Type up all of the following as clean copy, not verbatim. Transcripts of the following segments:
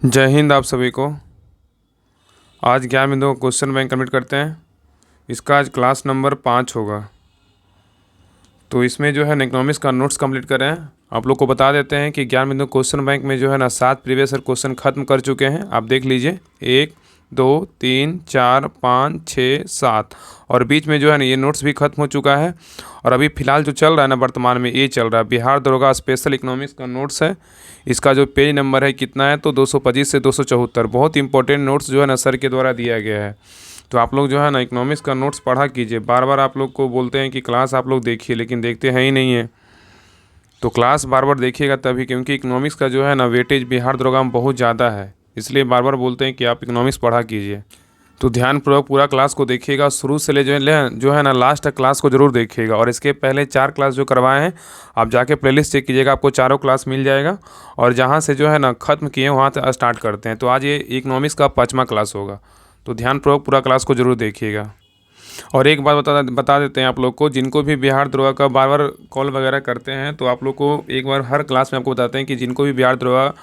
जय हिंद आप सभी को। आज ज्ञान बिंदु क्वेश्चन बैंक कंप्लीट करते हैं। इसका आज क्लास नंबर 5 होगा। तो इसमें जो है ना इकोनॉमिक्स का नोट्स कंप्लीट करें। आप लोग को बता देते हैं कि ज्ञान बिंदु क्वेश्चन बैंक में जो है ना 7 प्रीवियस ईयर क्वेश्चन खत्म कर चुके हैं। आप देख लीजिए 1 2 3 4 5 6 7 और बीच में जो है ना ये नोट्स भी खत्म हो चुका है। और अभी फ़िलहाल जो चल रहा है ना वर्तमान में ये चल रहा है बिहार दरोगा स्पेशल इकोनॉमिक्स का नोट्स है। इसका जो पेज नंबर है कितना है तो 225 से 274। बहुत इंपॉर्टेंट नोट्स जो है ना सर के द्वारा दिया गया है। तो आप लोग जो है ना इकोनॉमिक्स का नोट्स पढ़ा कीजिए। बार बार आप लोग को बोलते हैं कि क्लास आप लोग देखिए, लेकिन देखते हैं ही नहीं है। तो क्लास बार बार देखिएगा तभी, क्योंकि इकोनॉमिक्स का जो है ना वेटेज बिहार दरोगा में बहुत ज़्यादा है। इसलिए बार बार बोलते हैं कि आप इकोनॉमिक्स पढ़ा कीजिए। तो ध्यानपूर्वक पूरा क्लास को देखिएगा, शुरू से ले जो है ना लास्ट क्लास को ज़रूर देखिएगा। और इसके पहले 4 क्लास जो करवाए हैं आप जाके प्लेलिस्ट चेक कीजिएगा, आपको चारों क्लास मिल जाएगा। और जहाँ से जो है ना ख़त्म किए वहाँ से स्टार्ट करते हैं। तो आज ये इकोनॉमिक्स का 5वां क्लास होगा। तो ध्यानपूर्वक पूरा क्लास को ज़रूर देखिएगा। और एक बात बता देते हैं आप लोग को, जिनको भी बिहार दरोगा का बार बार कॉल वगैरह करते हैं तो आप लोग को एक बार हर क्लास में आपको बताते हैं कि जिनको भी बिहार दरोगा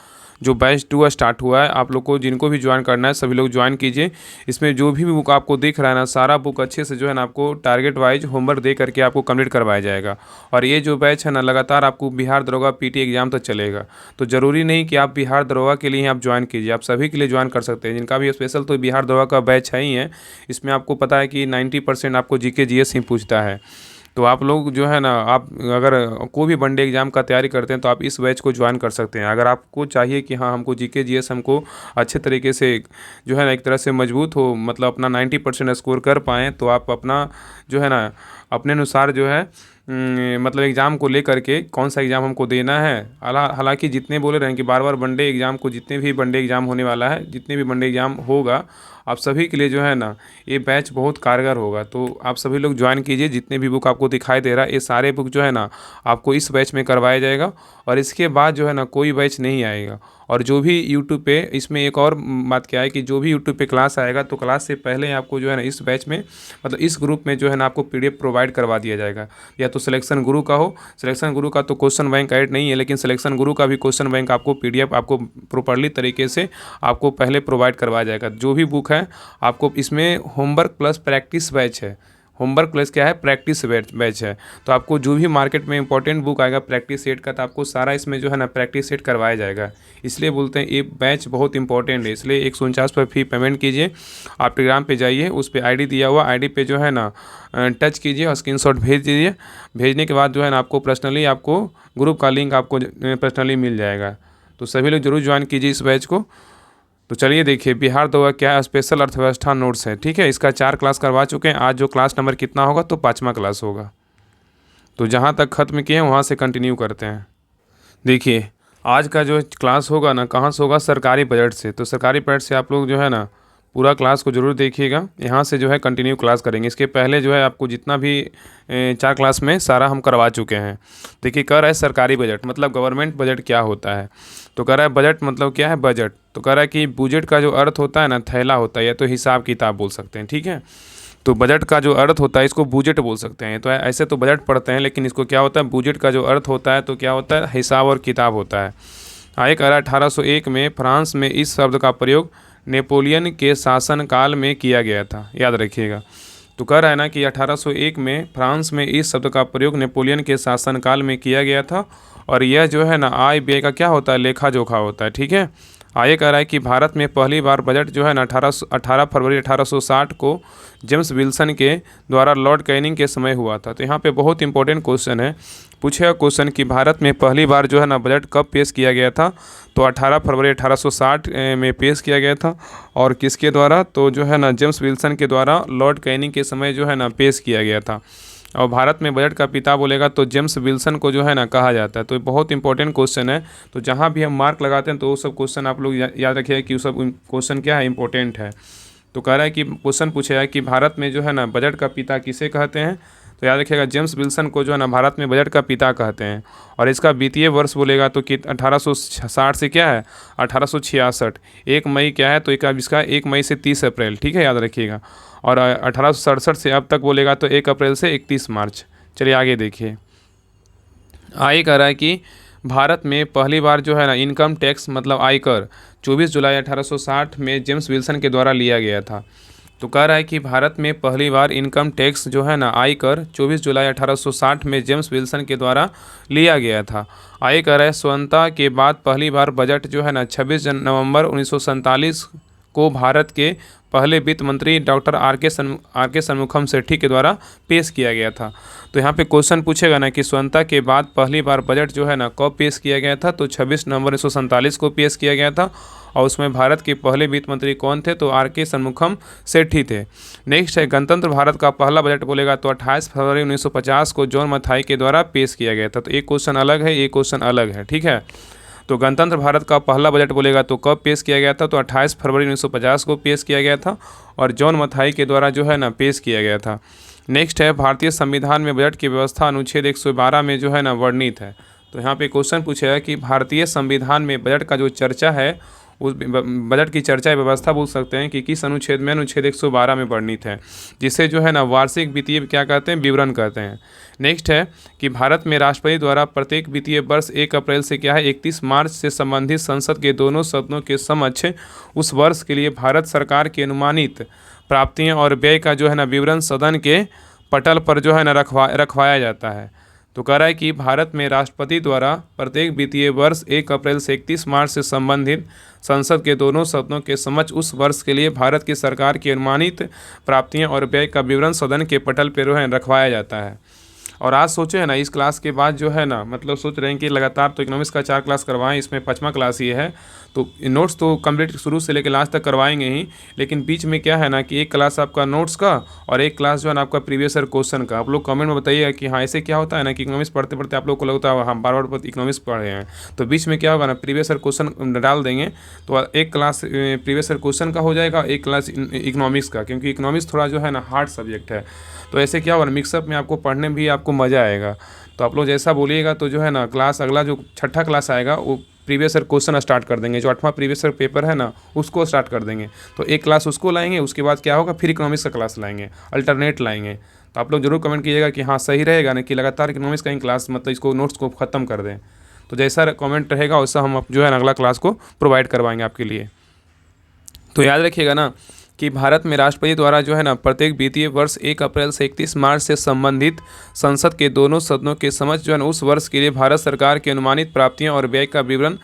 जो बैच 2 स्टार्ट हुआ है आप लोग को जिनको भी ज्वाइन करना है सभी लोग ज्वाइन कीजिए। इसमें जो भी बुक आपको दिख रहा है ना सारा बुक अच्छे से जो है ना आपको टारगेट वाइज होमवर्क दे करके आपको कंप्लीट करवाया जाएगा। और ये जो बैच है ना लगातार आपको बिहार दरोगा पीटी एग्जाम तक चलेगा। तो ज़रूरी नहीं कि आप बिहार दरोगा के लिए ही आप ज्वाइन कीजिए, आप सभी के लिए ज्वाइन कर सकते हैं। जिनका भी स्पेशल तो बिहार दरोगा का बैच है ही है। इसमें आपको पता है कि 90% आपको जीके जीएस ही पूछता है। तो आप लोग जो है ना आप अगर कोई भी वनडे एग्ज़ाम का तैयारी करते हैं तो आप इस बैच को ज्वाइन कर सकते हैं। अगर आपको चाहिए कि हाँ हमको जीके जीएस हमको अच्छे तरीके से जो है ना एक तरह से मजबूत हो, मतलब अपना 90% स्कोर कर पाएँ, तो आप अपना जो है ना अपने अनुसार जो है मतलब एग्ज़ाम को लेकर के कौन सा एग्ज़ाम हमको देना है। हालांकि जितने बोले रहे हैं कि बार बार वनडे एग्ज़ाम को, जितने भी वनडे एग्ज़ाम होने वाला है, जितने भी वनडे एग्ज़ाम होगा आप सभी के लिए जो है ना ये बैच बहुत कारगर होगा। तो आप सभी लोग ज्वाइन कीजिए। जितने भी बुक आपको दिखाई दे रहा है ये सारे बुक जो है ना आपको इस बैच में करवाया जाएगा। और इसके बाद जो है ना कोई बैच नहीं आएगा। और जो भी यूट्यूब पे, इसमें एक और बात क्या है कि जो भी यूट्यूब पे क्लास आएगा तो क्लास से पहले आपको जो है ना इस बैच में मतलब इस ग्रुप में जो है ना आपको पीडीएफ प्रोवाइड करवा दिया जाएगा। या तो सिलेक्शन गुरु का हो, सिलेक्शन गुरु का तो क्वेश्चन बैंक ऐड नहीं है, लेकिन सिलेक्शन गुरु का भी क्वेश्चन बैंक आपको पीडीएफ आपको प्रॉपर्ली तरीके से आपको पहले प्रोवाइड करवाया जाएगा। जो भी बुक है आपको इसमें होमवर्क प्लस प्रैक्टिस बैच है। होमवर्क प्लस क्या है, प्रैक्टिस बैच है। तो आपको जो भी मार्केट में इंपॉर्टेंट बुक आएगा प्रैक्टिस सेट का, तो आपको सारा इसमें जो है ना प्रैक्टिस सेट करवाया जाएगा। इसलिए बोलते हैं ये बैच बहुत इंपॉर्टेंट है। इसलिए 149 पर फी पेमेंट कीजिए। आप टेलीग्राम पे जाइए, उस पर आईडी दिया हुआ आईडी पे जो है ना टच कीजिए और स्क्रीनशॉट भेज दीजिए। भेजने के बाद जो है ना आपको पर्सनली आपको ग्रुप का लिंक आपको पर्सनली मिल जाएगा। तो सभी लोग जरूर ज्वाइन कीजिए इस बैच को। तो चलिए देखिए बिहार दरोगा क्या स्पेशल अर्थव्यवस्था नोट्स है। ठीक है, इसका 4 क्लास करवा चुके हैं। आज जो क्लास नंबर कितना होगा तो 5वां क्लास होगा। तो जहाँ तक ख़त्म किए हैं वहाँ से कंटिन्यू करते हैं। देखिए आज का जो क्लास होगा ना कहाँ से होगा, सरकारी बजट से। तो सरकारी बजट से आप लोग जो है ना पूरा क्लास को ज़रूर देखिएगा। यहाँ से जो है कंटिन्यू क्लास करेंगे। इसके पहले जो है आपको जितना भी 4 क्लास में सारा हम करवा चुके हैं। देखिए कह रहा है सरकारी बजट मतलब गवर्नमेंट बजट क्या होता है। तो कह रहा है बजट मतलब क्या है, बजट। तो कह रहा है कि बजट का जो अर्थ होता है ना थैला होता है, या तो हिसाब किताब बोल सकते हैं। ठीक है, तो बजट का जो अर्थ होता है इसको बजट बोल सकते हैं। तो ऐसे तो बजट पढ़ते हैं, लेकिन इसको क्या होता है, बजट का जो अर्थ होता है तो क्या होता है, हिसाब और किताब होता है। आगे कह रहा है 1801 में फ्रांस में इस शब्द का प्रयोग नेपोलियन के शासनकाल में किया गया था, याद रखिएगा। तो कह रहा है ना कि 1801 में फ्रांस में इस शब्द का प्रयोग नेपोलियन के शासनकाल में किया गया था। और यह जो है ना आय व्यय का क्या होता है, लेखा जोखा होता है। ठीक है, आगे कह रहा है कि भारत में पहली बार बजट जो है ना 18 फरवरी 1860 को जेम्स विल्सन के द्वारा लॉर्ड कैनिंग के समय हुआ था। तो यहाँ पे बहुत इंपॉर्टेंट क्वेश्चन है, पूछेगा क्वेश्चन कि भारत में पहली बार जो है ना बजट कब पेश किया गया था। तो 18 फरवरी 1860 में पेश किया गया था। और किसके द्वारा, तो जो है ना जेम्स विल्सन के द्वारा लॉर्ड कैनिंग के समय जो है ना पेश किया गया था। और भारत में बजट का पिता बोलेगा तो जेम्स विल्सन को जो है ना कहा जाता है। तो ये बहुत इंपॉर्टेंट क्वेश्चन है। तो जहाँ भी हम मार्क लगाते हैं तो वो सब क्वेश्चन आप लोग याद रखिएगा कि वो सब क्वेश्चन क्या है, इंपॉर्टेंट है। तो कह रहा है कि क्वेश्चन पूछा है कि भारत में जो है ना बजट का पिता किसे कहते हैं। तो याद रखिएगा जेम्स विल्सन को जो है ना भारत में बजट का पिता कहते हैं। और इसका वित्तीय वर्ष बोलेगा तो कि 1860 से क्या है 1866। 1 मई क्या है तो इसका 1 मई से 30 अप्रैल। ठीक है, याद रखिएगा। और 1867 से अब तक बोलेगा तो 1 अप्रैल से 31 मार्च। चलिए आगे देखिए। आगे कह रहा है कि भारत में पहली बार जो है ना इनकम टैक्स मतलब आयकर 24 जुलाई 1860 में जेम्स विल्सन के द्वारा लिया गया था। तो कह रहा है कि भारत में पहली बार इनकम टैक्स जो है ना आयकर 24 जुलाई 1860 में जेम्स विल्सन के द्वारा लिया गया था। आगे कह रहा है स्वतंत्रता के बाद पहली बार बजट जो है ना 26 नवंबर 1947 को भारत के पहले वित्त मंत्री डॉक्टर आर के शनमुखम सेठी के द्वारा पेश किया गया था। तो यहाँ पे क्वेश्चन पूछेगा ना कि स्वतंत्रता के बाद पहली बार बजट जो है ना कब पेश किया गया था, तो 26 नवंबर 1947 को पेश किया गया था। और उसमें भारत के पहले वित्त मंत्री कौन थे, तो आर के शनमुखम सेठी थे। नेक्स्ट है गणतंत्र भारत का पहला बजट बोलेगा तो 28 फरवरी 1950 को जॉन मथाई के द्वारा पेश किया गया था। तो एक क्वेश्चन अलग है, एक क्वेश्चन अलग है, ठीक है। तो गणतंत्र भारत का पहला बजट बोलेगा तो कब पेश किया गया था, तो 28 फरवरी 1950 को पेश किया गया था और जॉन मथाई के द्वारा जो है ना पेश किया गया था। नेक्स्ट है भारतीय संविधान में बजट की व्यवस्था अनुच्छेद 112 में जो है ना वर्णित है। तो यहाँ पे क्वेश्चन पूछेगा कि भारतीय संविधान में बजट का जो चर्चा है, उस बजट की चर्चा व्यवस्था बोल सकते हैं कि किस अनुच्छेद में, अनुच्छेद 112 में वर्णित है, जिसे जो है ना वार्षिक वित्तीय क्या कहते हैं, विवरण कहते हैं। नेक्स्ट है कि भारत में राष्ट्रपति द्वारा प्रत्येक वित्तीय वर्ष 1 अप्रैल से क्या है 31 मार्च से संबंधित संसद के दोनों सदनों के समक्ष उस वर्ष के लिए भारत सरकार की अनुमानित प्राप्तियां और व्यय का जो है ना विवरण सदन के पटल पर जो है ना रखवाया जाता है। तो कह रहा है कि भारत में राष्ट्रपति द्वारा प्रत्येक वित्तीय वर्ष 1 अप्रैल से 31 मार्च से संबंधित संसद के दोनों सदनों के समक्ष उस वर्ष के लिए भारत की सरकार की अनुमानित प्राप्तियां और व्यय का विवरण सदन के पटल पर जो है रखवाया जाता है। और आज सोचे है ना इस क्लास के बाद जो है ना मतलब सोच रहे हैं कि लगातार तो इकोनॉमिक्स का 4 क्लास करवाएं, इसमें 5वां क्लास ये है। तो नोट्स तो कंप्लीट शुरू से लेकर लास्ट तक करवाएंगे ही, लेकिन बीच में क्या है ना कि एक क्लास आपका नोट्स का और एक क्लास जो है ना आपका प्रीवियस ईयर क्वेश्चन का। आप लोग कमेंट में बताइएगा कि हाँ ऐसे क्या होता है ना कि इकोनॉमिक्स पढ़ते पढ़ते आप लोग को लगता है हम बार बार इकोनॉमिक्स पढ़ रहे हैं, तो बीच में क्या होगा ना प्रीवियस ईयर क्वेश्चन डाल देंगे। तो एक क्लास प्रीवियस ईयर क्वेश्चन का हो जाएगा, एक क्लास इकोनॉमिक्स का, क्योंकि इकोनॉमिक्स थोड़ा जो है ना हार्ड सब्जेक्ट है। तो ऐसे क्या होगा मिक्सअप में आपको पढ़ने में भी आपको मज़ा आएगा। तो आप लोग जैसा बोलिएगा तो जो है ना क्लास अगला जो 6ठा क्लास आएगा वो प्रीवियस ईयर क्वेश्चन स्टार्ट कर देंगे। जो 8वां प्रीवियस ईयर पेपर है ना उसको स्टार्ट कर देंगे। तो एक क्लास उसको लाएंगे, उसके बाद क्या होगा फिर इकोनॉमिक्स का क्लास लाएंगे, अल्टरनेट लाएंगे। तो आप लोग जरूर कमेंट कीजिएगा कि हाँ सही रहेगा ना कि लगातार इकोनॉमिक्स का ही क्लास मतलब इसको नोट्स को ख़त्म कर दें। तो जैसा कमेंट रहेगा वैसा हम जो है ना अगला क्लास को प्रोवाइड करवाएंगे आपके लिए। तो याद रखिएगा ना कि भारत में राष्ट्रपति द्वारा जो है ना प्रत्येक वित्तीय वर्ष 1 अप्रैल से 31 मार्च से संबंधित संसद के दोनों सदनों के समक्ष जो है ना उस वर्ष के लिए भारत सरकार की अनुमानित प्राप्तियां और व्यय का विवरण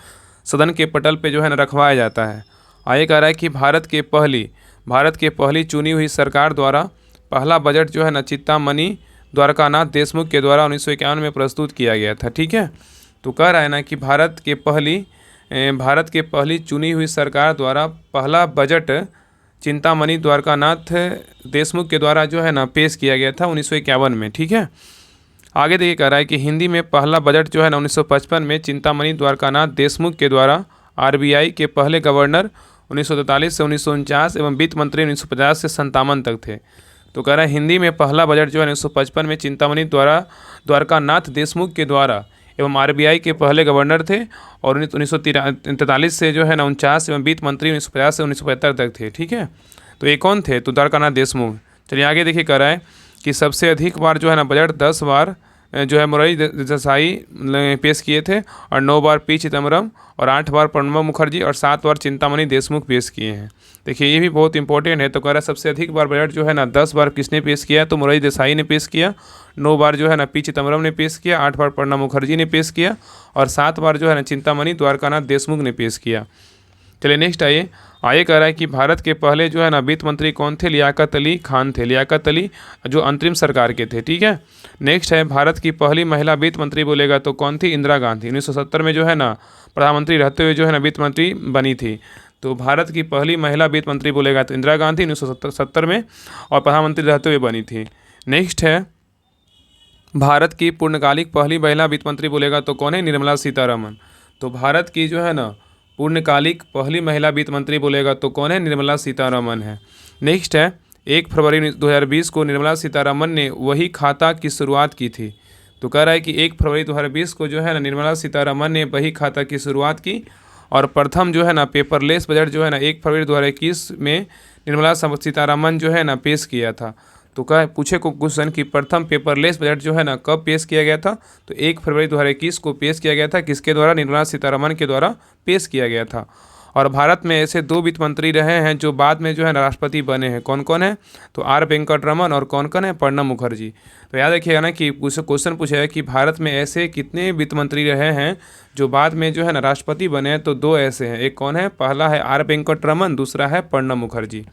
सदन के पटल पे जो है ना रखवाया जाता है। आगे कह रहा है कि भारत के पहली चुनी हुई सरकार द्वारा पहला बजट जो है ना चिंतामणि द्वारकानाथ देशमुख के द्वारा 1951 में प्रस्तुत किया गया था। ठीक है, तो कह रहा है ना कि भारत के पहली चुनी हुई सरकार द्वारा पहला बजट चिंतामणि द्वारकानाथ देशमुख के द्वारा जो है ना पेश किया गया था 1951 में। ठीक है, आगे देखिए कह रहा है कि हिंदी में पहला बजट जो है ना 1955 में चिंतामणि द्वारकानाथ देशमुख के द्वारा आरबीआई के पहले गवर्नर 1943 से 1949 एवं वित्त मंत्री 1950 से 57 तक थे। तो कह रहा है हिंदी में पहला बजट जो है 1955 में चिंतामणि द्वारकानाथ देशमुख के द्वारा एवं आरबीआई के पहले गवर्नर थे और 1943 से जो है ना 49 एवं वित्त मंत्री 1950 से 1975 तक थे। ठीक है, तो ये कौन थे, तो द्वारकानाथ देशमुख। चलिए आगे देखिए कह रहा है कि सबसे अधिक बार जो है ना बजट 10 बार जो है मोरारजी देसाई पेश किए थे और 9 बार पी चिदम्बरम और 8 बार प्रणब मुखर्जी और 7 बार चिंतामणि देशमुख पेश किए हैं। देखिए ये भी बहुत इंपॉर्टेंट है। तो कह रहा है सबसे अधिक बार बजट जो है ना 10 बार किसने पेश किया, तो मोरारजी देसाई ने पेश किया, 9 बार जो है ना पी चिदम्बरम ने पेश किया, 8 बार प्रणब मुखर्जी ने पेश किया और 7 बार जो है ना चिंतामणि द्वारकानाथ देशमुख ने पेश किया। चलिए नेक्स्ट आइए कह रहा है कि भारत के पहले जो है ना वित्त मंत्री कौन थे, लियाकत अली खान थे। लियाकत अली जो अंतरिम सरकार के थे। ठीक है, नेक्स्ट है भारत की पहली महिला वित्त मंत्री बोलेगा तो कौन थी, इंदिरा गांधी। 1970 में जो है ना प्रधानमंत्री रहते हुए जो है ना वित्त मंत्री बनी थी। तो भारत की पहली महिला वित्त मंत्री बोलेगा तो इंदिरा गांधी 1970 में और प्रधानमंत्री रहते हुए बनी थी। नेक्स्ट है भारत की पूर्णकालिक पहली महिला वित्त मंत्री बोलेगा तो कौन है, निर्मला सीतारमन। तो भारत की जो है ना पूर्णकालिक पहली महिला वित्त मंत्री बोलेगा तो कौन है, निर्मला सीतारमन है। नेक्स्ट है 1 फरवरी 2020 को निर्मला सीतारमन ने वही खाता की शुरुआत की थी। तो कह रहा है कि 1 फरवरी 2020 को जो है ना निर्मला सीतारमन ने वही खाता की शुरुआत की और प्रथम जो है ना पेपरलेस बजट जो है ना 1 फरवरी 2021 में निर्मला सीतारमन जो है ना पेश किया था। तो क्या पूछे को क्वेश्चन कि प्रथम पेपरलेस बजट जो है ना कब पेश किया गया था, तो 1 फरवरी 2021 को पेश किया गया था। किसके द्वारा? निर्मला सीतारमण के द्वारा पेश किया गया था। और भारत में ऐसे 2 वित्त मंत्री रहे हैं जो बाद में जो है ना राष्ट्रपति बने हैं। कौन कौन है? तो आर वेंकटरमन और कौन कौन है? प्रणब मुखर्जी। तो याद रखिएगा ना कि क्वेश्चन पूछा है कि भारत में ऐसे कितने वित्त मंत्री रहे हैं जो बाद में जो है ना राष्ट्रपति बने हैं, तो 2 ऐसे हैं। एक कौन है? पहला है आर वेंकटरमन, दूसरा है प्रणब मुखर्जी।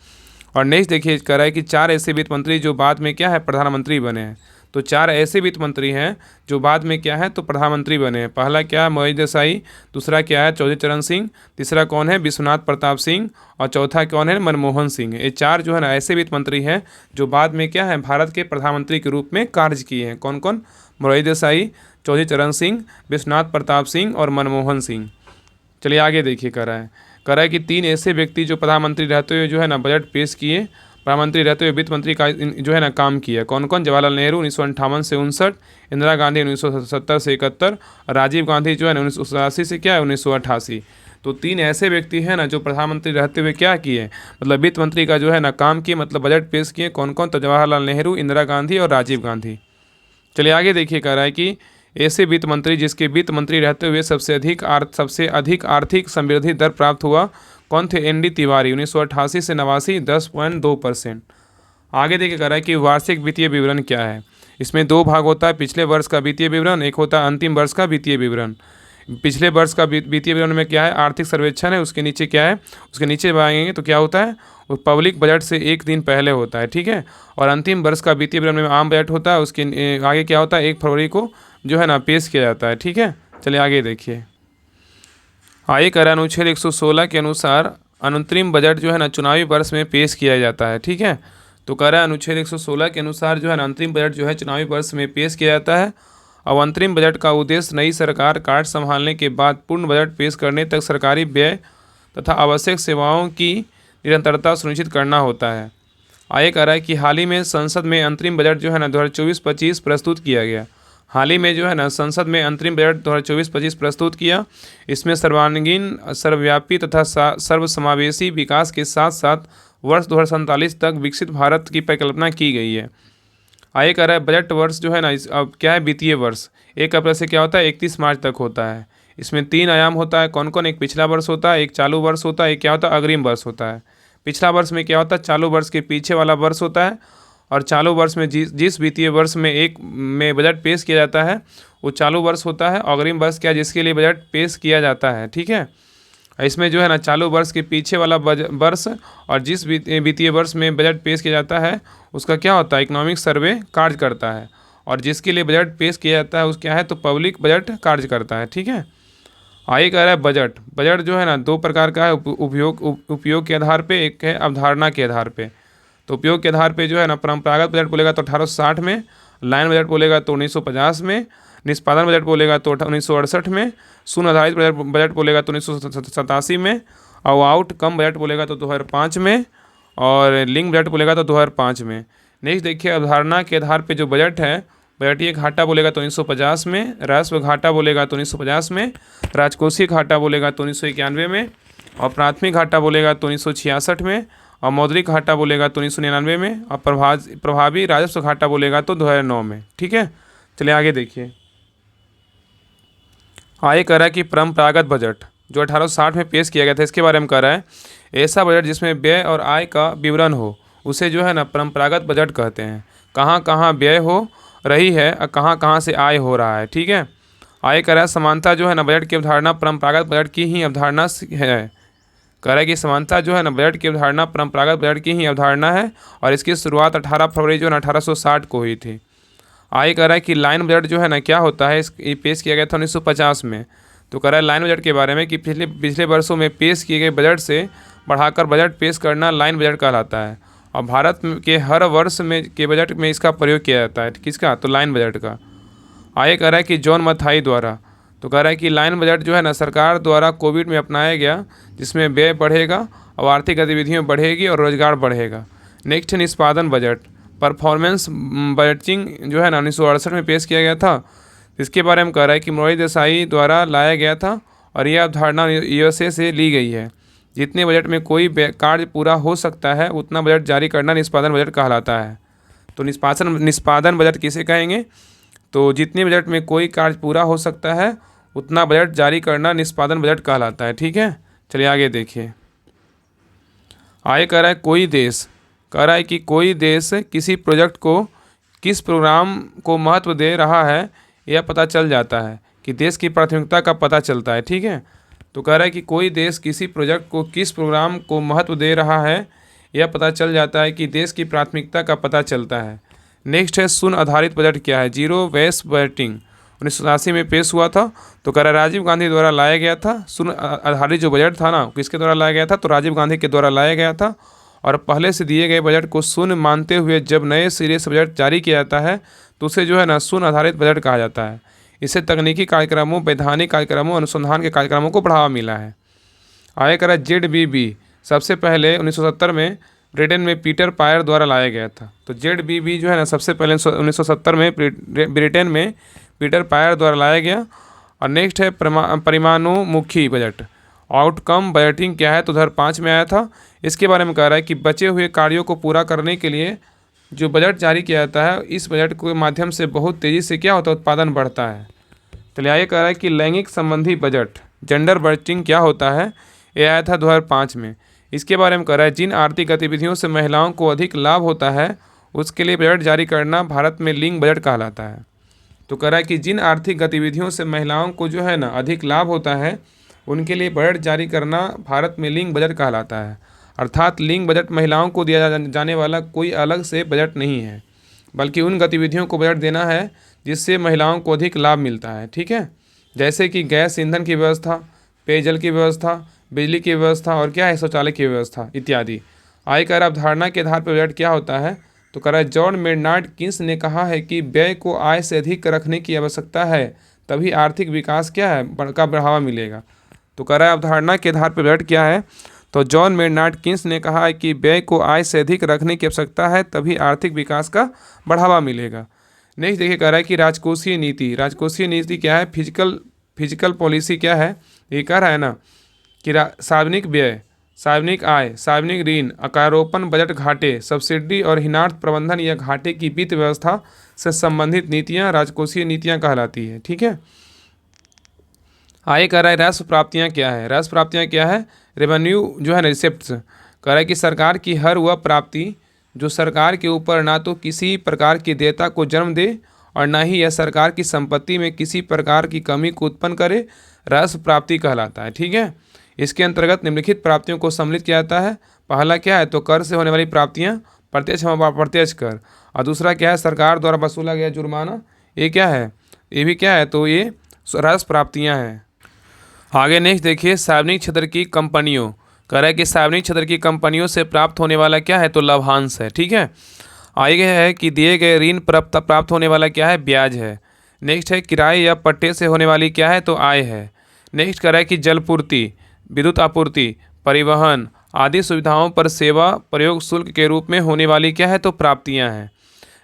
और नेक्स्ट देखिए कह रहा है कि 4 ऐसे वित्त मंत्री जो बाद में क्या है? प्रधानमंत्री बने हैं। तो 4 ऐसे वित्त मंत्री हैं जो बाद में क्या है? तो प्रधानमंत्री बने हैं। पहला क्या है? मोरारजी देसाई, दूसरा क्या है? चौधरी चरण सिंह, तीसरा कौन है? विश्वनाथ प्रताप सिंह, और चौथा कौन है? मनमोहन सिंह। ये 4 जो है ना ऐसे वित्त मंत्री हैं जो बाद में क्या है? भारत के प्रधानमंत्री के रूप में कार्य किए हैं। कौन कौन? मोरारजी देसाई, चौधरी चरण सिंह, विश्वनाथ प्रताप सिंह और मनमोहन सिंह। चलिए आगे देखिए कह रहा है कि 3 ऐसे व्यक्ति जो प्रधानमंत्री रहते हुए जो है ना बजट पेश किए, प्रधानमंत्री रहते हुए वित्त मंत्री का जो है ना काम किया। कौन कौन? जवाहरलाल नेहरू 1958 से 59, इंदिरा गांधी 1970 से 71, राजीव गांधी जो है ना 1987 से क्या है? 1988। तो 3 ऐसे व्यक्ति हैं ना जो प्रधानमंत्री रहते हुए क्या किए, मतलब वित्त मंत्री का जो है ना काम किए, मतलब बजट पेश किए। कौन कौन? तो जवाहरलाल नेहरू, इंदिरा गांधी और राजीव गांधी। चलिए आगे देखिए कह रहा है कि ऐसे वित्त मंत्री जिसके वित्त मंत्री रहते हुए सबसे अधिक आर्थिक समृद्धि दर प्राप्त हुआ, कौन थे? एन डी तिवारी 1988 से 89, 10.2%। आगे देखिए कह रहा है कि वार्षिक वित्तीय विवरण क्या है। इसमें 2 भाग होता है, पिछले वर्ष का वित्तीय विवरण, एक होता है अंतिम वर्ष का वित्तीय विवरण। पिछले वर्ष का वित्तीय विवरण में क्या है? आर्थिक सर्वेक्षण है। उसके नीचे क्या है? उसके नीचे आएंगे तो क्या होता है? वो पब्लिक बजट से 1 दिन पहले होता है, ठीक है। और अंतिम वर्ष का वित्तीय विवरण में आम बजट होता है। उसके आगे क्या होता है? 1 फरवरी को जो है ना पेश किया जाता है, ठीक है। चलिए आगे देखिए। आयकर अनुच्छेद 116 के अनुसार अंतरिम बजट जो है ना चुनावी वर्ष में पेश किया जाता है, ठीक है। तो कह रहा है अनुच्छेद 116 के अनुसार जो है ना अंतरिम बजट जो है चुनावी वर्ष में पेश किया जाता है। अब अंतरिम बजट का उद्देश्य नई सरकार कार्य संभालने के बाद पूर्ण बजट पेश करने तक सरकारी व्यय तथा आवश्यक सेवाओं की निरंतरता सुनिश्चित करना होता है। आगे कह रहा है कि हाल ही में संसद में अंतरिम बजट जो है ना 2024-25 प्रस्तुत किया गया। हाल ही में जो है ना संसद में अंतरिम बजट 2024-25 प्रस्तुत किया। इसमें सर्वांगीण, सर्वव्यापी तथा सर्वसमावेशी विकास के साथ साथ वर्ष 2047 तक विकसित भारत की परिकल्पना की गई है। आगे कह रहा है बजट वर्ष जो है ना अब क्या है? वित्तीय वर्ष 1 अप्रैल से क्या होता है? 31 मार्च तक होता है। इसमें 3 आयाम होता है। कौन कौन? एक पिछला वर्ष होता है, एक चालू वर्ष होता है, एक क्या होता है? अग्रिम वर्ष होता है। पिछला वर्ष में क्या होता है? चालू वर्ष के पीछे वाला वर्ष होता है। और चालू वर्ष में जिस वित्तीय वर्ष में बजट पेश किया जाता है वो चालू वर्ष होता है। अग्रिम वर्ष क्या? जिसके लिए बजट पेश किया जाता है, ठीक है। इसमें जो है ना चालू वर्ष के पीछे वाला वर्ष और जिस वित्तीय वर्ष में बजट पेश किया जाता है उसका क्या होता है? इकोनॉमिक सर्वे कार्य करता है। और जिसके लिए बजट पेश किया जाता है उस क्या है? तो पब्लिक बजट कार्य करता है, ठीक है। आगे कह रहा है बजट जो है ना 2 प्रकार का है, उपयोग के आधार पे, एक है अवधारणा के आधार पे। तो उपयोग के आधार पे जो है ना परंपरागत बजट बोलेगा तो 1860 में, लाइन बजट बोलेगा तो 1950 में, निष्पादन बजट बोलेगा तो 1968 में, शून्य आधारित बजट बोलेगा तो 1987 में, और आउटकम बजट बोलेगा तो 2005 में, और लिंक बजट बोलेगा तो 2005 में। नेक्स्ट देखिए अवधारणा के आधार पे जो बजट है, बजटीय घाटा बोलेगा तो 1950 में, राजस्व घाटा बोलेगा तो 1950 में, राजकोषीय घाटा बोलेगा तो 1991 में, और प्राथमिक घाटा बोलेगा तो 1966 में, और मौद्रिक घाटा बोलेगा तो 1999 में, और प्रभावी राजस्व घाटा बोलेगा तो 2009 में, ठीक है। चलिए आगे देखिए। आगे कह रहा है कि परंपरागत बजट जो 1860 में पेश किया गया था, इसके बारे में कह रहा है ऐसा बजट जिसमें व्यय और आय का विवरण हो उसे जो है ना परंपरागत बजट कहते हैं। कहाँ कहाँ व्यय हो रही है और कहाँ कहाँ से आय हो रहा है, ठीक है। आगे कह रहा है समानता जो है ना बजट की अवधारणा परंपरागत बजट की ही अवधारणा है। कह रहा है कि समानता जो है ना बजट की अवधारणा परंपरागत बजट की ही अवधारणा है और इसकी शुरुआत 18 फरवरी जो है ना 1860 को हुई थी। आगे कह रहा है कि लाइन बजट जो है ना क्या होता है, ये पेश किया गया था 1950 में। तो कह रहा है लाइन बजट के बारे में कि पिछले वर्षों में पेश किए गए बजट से बढ़ाकर बजट पेश करना लाइन बजट कहलाता है। और भारत के हर वर्ष में के बजट में इसका प्रयोग किया जाता है। किसका? तो लाइन बजट का। आगे कह रहा है कि जॉन मथाई द्वारा, तो कह रहा है कि लाइन बजट जो है ना सरकार द्वारा कोविड में अपनाया गया, जिसमें व्यय बढ़ेगा और आर्थिक गतिविधियाँ बढ़ेगी और रोजगार बढ़ेगा। नेक्स्ट निष्पादन बजट, परफॉर्मेंस बजटिंग जो है ना 1968 में पेश किया गया था। इसके बारे में कह रहा है कि मोरारजी देसाई द्वारा लाया गया था और यह अवधारणा यूएसए से ली गई है। जितने बजट में कोई कार्य पूरा हो सकता है उतना बजट जारी करना निष्पादन बजट कहलाता है। तो निष्पादन बजट किसे कहेंगे? तो जितने बजट में कोई कार्य पूरा हो सकता है उतना बजट जारी करना निष्पादन बजट कहलाता है। ठीक है, चलिए आगे देखिए। आगे कह रहा है कोई देश, कह रहा है कि कोई देश किसी प्रोजेक्ट को, किस प्रोग्राम को महत्व दे रहा है यह पता चल जाता है, कि देश की प्राथमिकता का पता चलता है। ठीक है, तो कह रहा है कि कोई देश किसी प्रोजेक्ट को, किस प्रोग्राम को महत्व दे रहा है यह पता चल जाता है, कि देश की प्राथमिकता का पता चलता है। नेक्स्ट है शून्य आधारित बजट क्या है? जीरो बेस्ड बजटिंग 1987 में पेश हुआ था। तो कह रहा है राजीव गांधी द्वारा लाया गया था। शून्य आधारित जो बजट था ना, किसके द्वारा लाया गया था? तो राजीव गांधी के द्वारा लाया गया था। और पहले से दिए गए बजट को शून्य मानते हुए जब नए सिरे से बजट जारी किया जाता है तो उसे जो है ना शून्य आधारित बजट कहा जाता है। इससे तकनीकी कार्यक्रमों, वैधानिक कार्यक्रमों, अनुसंधान के कार्यक्रमों को बढ़ावा मिला है। आगे कह रहा है ZBB सबसे पहले 1970 में ब्रिटेन में पीटर पायर द्वारा लाया गया था। तो ZBB जो है ना सबसे पहले 1970 में ब्रिटेन में पीटर पायर द्वारा लाया गया। और नेक्स्ट है परिमाणुमुखी बजट, आउटकम बजटिंग क्या है? तो 2005 में आया था। इसके बारे में कह रहा है कि बचे हुए कार्यों को पूरा करने के लिए जो बजट जारी किया जाता है, इस बजट के माध्यम से बहुत तेज़ी से क्या होता है? उत्पादन बढ़ता है। चलिए आगे कह रहा है कि लैंगिक संबंधी बजट, जेंडर बजटिंग क्या होता है? ये आया था 2005 में। इसके बारे में कह रहा है जिन आर्थिक गतिविधियों से महिलाओं को अधिक लाभ होता है उसके लिए बजट जारी करना भारत में लिंग बजट कहलाता है। तो कह रहा है कि जिन आर्थिक गतिविधियों से महिलाओं को जो है ना अधिक लाभ होता है उनके लिए बजट जारी करना भारत में लिंग बजट कहलाता है। अर्थात लिंग बजट महिलाओं को दिया जाने वाला कोई अलग से बजट नहीं है, बल्कि उन गतिविधियों को बजट देना है जिससे महिलाओं को अधिक लाभ मिलता है। ठीक है, जैसे कि गैस ईंधन की व्यवस्था, पेयजल की व्यवस्था, बिजली की व्यवस्था और क्या है शौचालय की व्यवस्था इत्यादि। आयकर अवधारणा के आधार पर बजट क्या होता है? तो कह रहा है जॉन मेनार्ड किन्स ने कहा है कि व्यय को आय से अधिक रखने की आवश्यकता है, तभी आर्थिक विकास क्या है का बढ़ावा मिलेगा। तो कह रहा है अवधारणा के आधार पर बजट क्या है? तो जॉन मेनार्ड किन्स ने कहा है कि व्यय को आय से अधिक रखने की आवश्यकता है, तभी आर्थिक विकास का बढ़ावा मिलेगा। नेक्स्ट देखिए, कह रहा है कि राजकोषीय नीति, राजकोषीय नीति क्या है? फिजिकल पॉलिसी क्या है? ये कह रहा है ना कि सार्वजनिक व्यय, सार्वजनिक आय, सार्वजनिक ऋण, आकारोपण, बजट घाटे, सब्सिडी और हीनार्थ प्रबंधन या घाटे की वित्त व्यवस्था से संबंधित नीतियां राजकोषीय नीतियां कहलाती है। ठीक है, आगे कह रहा है राजस्व प्राप्तियां क्या है? राजस्व प्राप्तियां क्या है? रेवेन्यू जो है ना रिसिप्ट्स, कह रहा है कि सरकार की हर वह प्राप्ति जो सरकार के ऊपर ना तो किसी प्रकार की देयता को जन्म दे और ना ही यह सरकार की संपत्ति में किसी प्रकार की कमी को उत्पन्न करे, राजस्व प्राप्ति कहलाता है। ठीक है, इसके अंतर्गत निम्नलिखित प्राप्तियों को सम्मिलित किया जाता है। पहला क्या है? तो कर से होने वाली प्राप्तियां, प्रत्यक्ष व अप्रत्यक्ष कर। और दूसरा क्या है? सरकार द्वारा वसूला गया जुर्माना। ये क्या है? ये भी क्या है? तो ये राजस्व प्राप्तियां हैं। आगे नेक्स्ट देखिए, सार्वजनिक क्षेत्र की कंपनियों, कह रहा है कि सार्वजनिक क्षेत्र की कंपनियों से प्राप्त होने वाला क्या है? तो लाभांश है। ठीक है, आगे है कि दिए गए ऋण प्राप्त होने वाला क्या है? ब्याज है। नेक्स्ट है किराए या पट्टे से होने वाली क्या है? तो आय है। नेक्स्ट कह रहा है कि जलपूर्ति, विद्युत आपूर्ति, परिवहन आदि सुविधाओं पर सेवा प्रयोग शुल्क के रूप में होने वाली क्या है? तो प्राप्तियां हैं।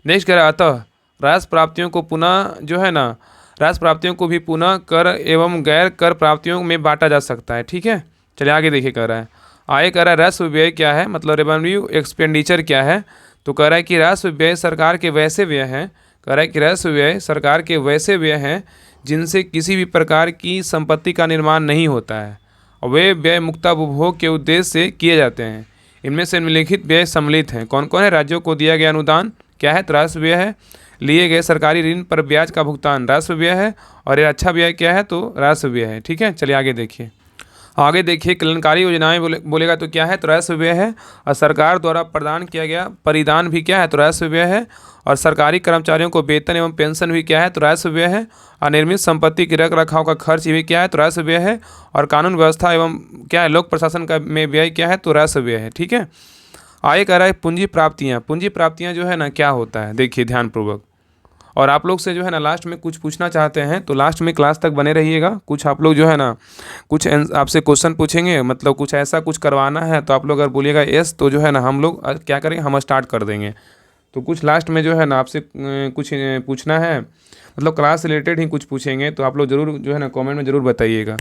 नेक्स्ट कह रहा है अतः राजस्व प्राप्तियों को पुनः जो है ना, राजस्व प्राप्तियों को भी पुनः कर एवं गैर कर प्राप्तियों में बांटा जा सकता है। ठीक है, चलिए आगे देखिए, कह रहा है आगे कह रहा है राजस्व व्यय क्या है? मतलब रेवेन्यू एक्सपेंडिचर क्या है? तो कह रहा है कि राजस्व व्यय सरकार के वैसे व्यय हैं, कह रहा है कि राजस्व व्यय सरकार के वैसे व्यय हैं जिनसे किसी भी प्रकार की संपत्ति का निर्माण नहीं होता है और वे व्यय मुक्तापभोग के उद्देश्य से किए जाते हैं। इनमें से निम्नलिखित व्यय सम्मिलित हैं। कौन कौन है? राज्यों को दिया गया अनुदान क्या है? तो राजस्व व्यय है। लिए गए सरकारी ऋण पर ब्याज का भुगतान राजस्व व्यय है। और ये अच्छा व्यय क्या है? तो राजस्व व्यय है। ठीक है, चलिए आगे देखिए। आगे देखिए, कल्याणकारी योजनाएं बोलेगा तो क्या है? तो राजस्व व्यय है। और सरकार द्वारा प्रदान किया गया परिदान भी क्या है? तो राजस्व व्यय है। और सरकारी कर्मचारियों को वेतन एवं पेंशन भी क्या है? तो राजस्व व्यय है। और निर्मित संपत्ति की रख रखाव का खर्च भी क्या है? तो राजस्व व्यय है। और कानून व्यवस्था एवं क्या है लोक प्रशासन का में व्यय क्या है? तो राजस्व व्यय है। ठीक है, आगे कह रहा है पूंजी प्राप्तियाँ। पूंजी प्राप्तियाँ जो है ना क्या होता है? देखिए ध्यानपूर्वक, और आप लोग से जो है ना लास्ट में कुछ पूछना चाहते हैं तो लास्ट में क्लास तक बने रहिएगा। कुछ आप लोग जो है ना कुछ आपसे क्वेश्चन पूछेंगे, मतलब कुछ ऐसा कुछ करवाना है तो आप लोग अगर बोलिएगा यस तो जो है ना हम लोग क्या करेंगे, हम स्टार्ट कर देंगे। तो कुछ लास्ट में जो है ना आपसे कुछ पूछना है, मतलब क्लास से रिलेटेड ही कुछ पूछेंगे, तो आप लोग ज़रूर जो है ना कमेंट में ज़रूर बताइएगा।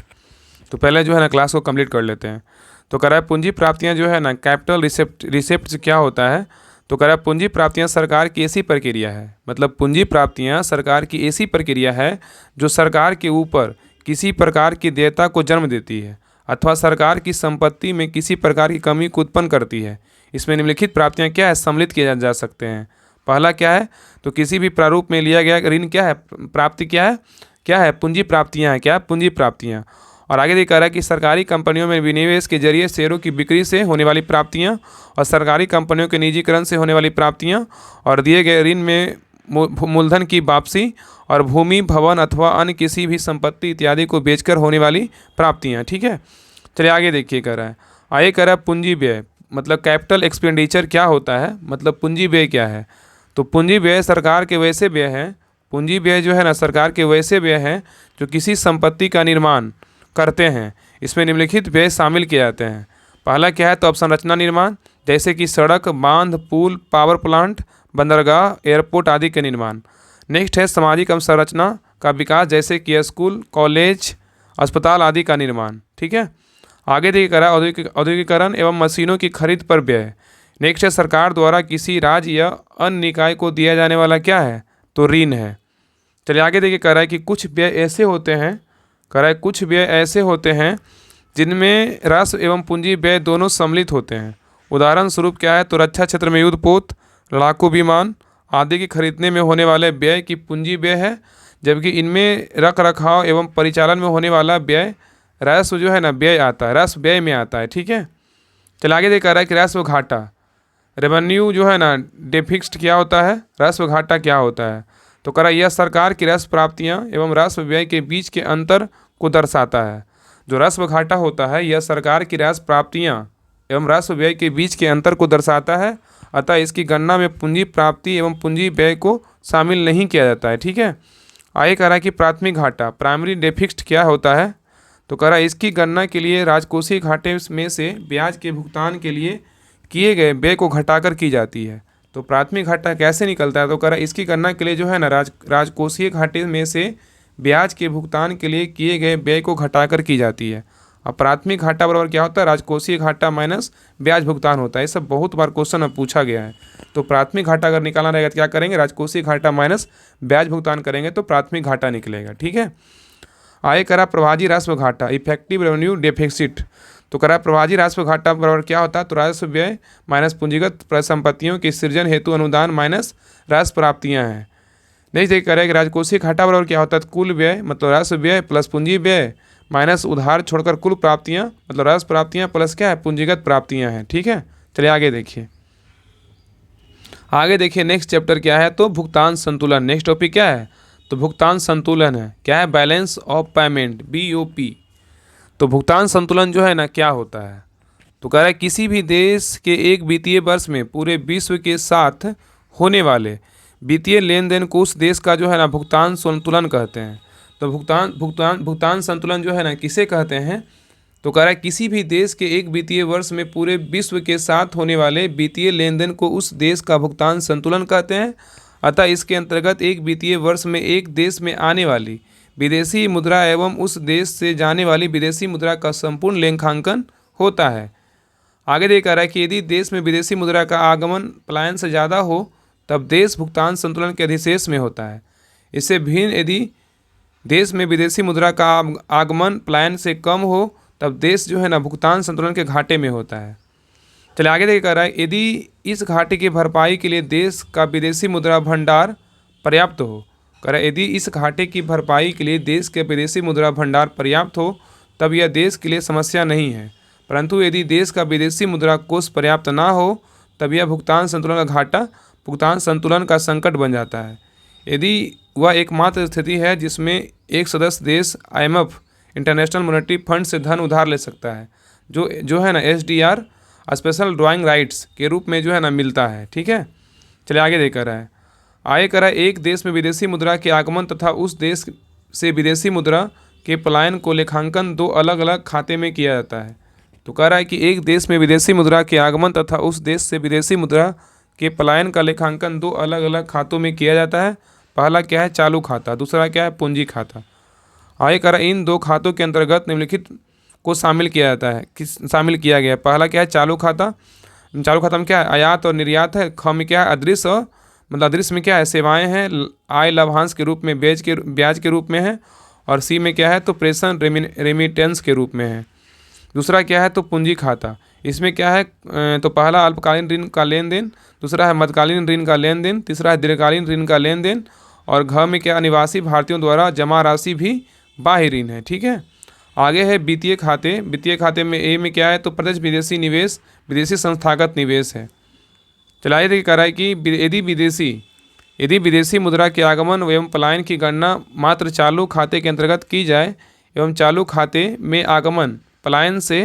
तो पहले जो है ना क्लास को कंप्लीट कर लेते हैं। तो कह रहा है पूंजी प्राप्तियाँ जो है ना कैपिटल रिसिप्ट क्या होता है? तो कह रहा है पूंजी प्राप्तियां सरकार की ऐसी प्रक्रिया है, मतलब पूंजी प्राप्तियां सरकार की ऐसी प्रक्रिया है जो सरकार के ऊपर किसी प्रकार की देयता को जन्म देती है अथवा सरकार की संपत्ति में किसी प्रकार की कमी को उत्पन्न करती है। इसमें निम्नलिखित प्राप्तियां क्या है, सम्मिलित किए जा सकते हैं। पहला क्या है, तो किसी भी प्रारूप में लिया गया ऋण क्या है, प्राप्ति क्या है पूंजी प्राप्तियां है, क्या है पूंजी प्राप्तियां। और आगे ये कह रहा है कि सरकारी कंपनियों में विनिवेश के जरिए शेयरों की बिक्री से होने वाली प्राप्तियां और सरकारी कंपनियों के निजीकरण से होने वाली प्राप्तियां और दिए गए ऋण में मूलधन की वापसी और भूमि भवन अथवा अन्य किसी भी संपत्ति इत्यादि को बेचकर होने वाली प्राप्तियां। ठीक है, चलिए आगे देखिए कह रहा है, आगे कह रहा है पूंजी व्यय, मतलब कैपिटल एक्सपेंडिचर क्या होता है, मतलब पूंजी व्यय क्या है। तो पूंजी व्यय सरकार के वैसे व्यय हैं, पूंजी व्यय जो है ना सरकार के वैसे व्यय हैं जो किसी संपत्ति का निर्माण करते हैं। इसमें निम्नलिखित व्यय शामिल किए जाते हैं। पहला क्या है, तो अवसंरचना निर्माण, जैसे कि सड़क, बांध, पुल, पावर प्लांट, बंदरगाह, एयरपोर्ट आदि के निर्माण। नेक्स्ट है सामाजिक अवसंरचना का विकास, जैसे कि स्कूल, कॉलेज, अस्पताल आदि का निर्माण। ठीक है, आगे देखिए करा औद्योगिकरण एवं मशीनों की खरीद पर व्यय। नेक्स्ट है सरकार द्वारा किसी राज्य या अन्य निकाय को दिया जाने वाला क्या है, तो ऋण है। चलिए आगे देखिए कह रहा है कि कुछ व्यय ऐसे होते हैं, कह रहा है कुछ व्यय ऐसे होते हैं जिनमें राशि एवं पूंजी व्यय दोनों सम्मिलित होते हैं। उदाहरण स्वरूप क्या है, तो रक्षा क्षेत्र में युद्धपोत, लड़ाकू विमान आदि के खरीदने में होने वाले व्यय की पूंजी व्यय है, जबकि इनमें रख रखाव एवं परिचालन में होने वाला व्यय राजस्व जो है ना व्यय आता है, राजस्व व्यय में आता है। ठीक है, चलिए आगे देखा रहा है कि राजस्व घाटा, रेवेन्यू जो है ना डेफिक्स्ड क्या होता है, राजस्व घाटा क्या होता है। तो कह रहा है यह सरकार की राजस्व प्राप्तियां एवं राजस्व व्यय के बीच के अंतर को दर्शाता है। जो राजस्व घाटा होता है यह सरकार की राजस्व प्राप्तियां एवं राजस्व व्यय के बीच के अंतर को दर्शाता है, अतः इसकी गणना में पूंजी प्राप्ति एवं पूंजी व्यय को शामिल नहीं किया जाता है। ठीक है, आगे कह रहा है कि प्राथमिक घाटा, प्राइमरी डेफिक्स्ड क्या होता है। तो कह रहा है इसकी गणना के लिए राजकोषीय घाटे में से ब्याज के भुगतान के लिए किए गए व्यय को घटाकर की जाती है। तो प्राथमिक घाटा कैसे निकलता है, तो कह रहा है इसकी गणना के लिए जो है ना राजकोषीय घाटे में से ब्याज के भुगतान के लिए किए गए व्यय को घटाकर की जाती है। अब प्राथमिक घाटा बराबर क्या होता है, राजकोषीय घाटा माइनस ब्याज भुगतान होता है। ये सब बहुत बार क्वेश्चन में पूछा गया है। तो प्राथमिक घाटा अगर निकालना रहेगा तो क्या करेंगे, राजकोषीय घाटा माइनस ब्याज भुगतान करेंगे तो प्राथमिक घाटा निकलेगा। ठीक है, आगे करा प्रभाजी राजस्व घाटा, इफेक्टिव रेवेन्यू डेफिसिट। तो करा प्रभाजी राजस्व घाटा बराबर क्या होता है, तो राजस्व व्यय माइनस पूंजीगत परिसंपत्तियों के सृजन हेतु अनुदान माइनस राजस्व प्राप्तियां हैं। नहीं देखिए करेगा राजकोषीय घाटा बराबर क्या होता है, कुल व्यय मतलब राजस्व व्यय प्लस पूंजी व्यय माइनस उधार छोड़कर कुल प्राप्तियां मतलब राजस्व प्राप्तियां प्लस क्या है, पूंजीगत प्राप्तियां हैं। ठीक है, चलिए आगे देखिए, आगे देखिए नेक्स्ट चैप्टर क्या है, तो भुगतान संतुलन। नेक्स्ट टॉपिक क्या है, तो भुगतान संतुलन है। क्या है, बैलेंस ऑफ पेमेंट, BOP। तो भुगतान संतुलन जो है ना क्या होता है, तो कह रहा है किसी भी देश के एक वित्तीय वर्ष में पूरे विश्व के साथ होने वाले वित्तीय लेन देन को उस देश का जो है ना भुगतान संतुलन कहते हैं। तो भुगतान संतुलन जो है ना किसे कहते हैं, तो कह रहा है किसी भी देश के एक वित्तीय वर्ष में पूरे विश्व के साथ होने वाले वित्तीय लेन देन को उस देश का भुगतान संतुलन कहते हैं। अतः इसके अंतर्गत एक वित्तीय वर्ष में एक देश में आने वाली विदेशी मुद्रा एवं उस देश से जाने वाली विदेशी मुद्रा का संपूर्ण लेखांकन होता है। आगे देख रहा है कि यदि देश में विदेशी मुद्रा का आगमन पलायन से ज़्यादा हो तब देश भुगतान संतुलन के अधिशेष में होता है। इससे भिन्न यदि देश में विदेशी मुद्रा का आगमन पलायन से कम हो तब देश जो है ना भुगतान संतुलन के घाटे में होता है। चलिए आगे देख रहा है यदि इस घाटे की भरपाई के लिए देश का विदेशी मुद्रा भंडार पर्याप्त हो, कह रहा है यदि इस घाटे की भरपाई के लिए देश के विदेशी मुद्रा भंडार पर्याप्त हो तब यह देश के लिए समस्या नहीं है, परंतु यदि देश का विदेशी मुद्रा कोष पर्याप्त ना हो तब यह भुगतान संतुलन का घाटा भुगतान संतुलन का संकट बन जाता है। यदि वह एकमात्र स्थिति है जिसमें एक सदस्य देश IMF इंटरनेशनल मॉनेटरी फंड से धन उधार ले सकता है, जो है ना SDR स्पेशल ड्राइंग राइट्स के रूप में जो है ना मिलता है। ठीक है, चलिए आगे देख रहा है, आगे कर रहा है एक देश में विदेशी मुद्रा के आगमन तथा उस देश से विदेशी मुद्रा के पलायन को लेखांकन दो अलग अलग खाते में किया जाता है। तो कह रहा है कि एक देश में विदेशी मुद्रा के आगमन तथा उस देश से विदेशी मुद्रा के पलायन का लेखांकन दो अलग अलग खातों में किया जाता है। पहला क्या है, चालू खाता, दूसरा क्या है, पूंजी खाता। आगे कह रहा है इन दो खातों के अंतर्गत निम्नलिखित को शामिल किया जाता है, शामिल किया गया। पहला क्या है, चालू खाता, चालू खाता में क्या है, आयात और निर्यात है। ख में क्या है, अदृश्य और मतलब अदृश्य में क्या है, सेवाएं हैं। आय लाभांश के रूप में, ब्याज के रूप में है। और सी में क्या है, तो प्रेषण रेमिटेंस के रूप में है। दूसरा क्या है, तो पूंजी खाता। इसमें क्या है, तो पहला अल्पकालीन ऋण का लेन देन, दूसरा है मध्यकालीन ऋण का लेन देन, तीसरा है दीर्घकालीन ऋण का लेन देन। और घ में क्या, अनिवासी भारतीयों द्वारा जमा राशि भी बाह्य ऋण है। ठीक है, आगे है वित्तीय खाते। वित्तीय खाते में ए में क्या है, तो प्रत्यक्ष विदेशी निवेश, विदेशी संस्थागत निवेश है। चलाइए देखिए, कह रहा है कि यदि विदेशी मुद्रा के आगमन एवं पलायन की गणना मात्र चालू खाते के अंतर्गत की जाए एवं चालू खाते में आगमन पलायन से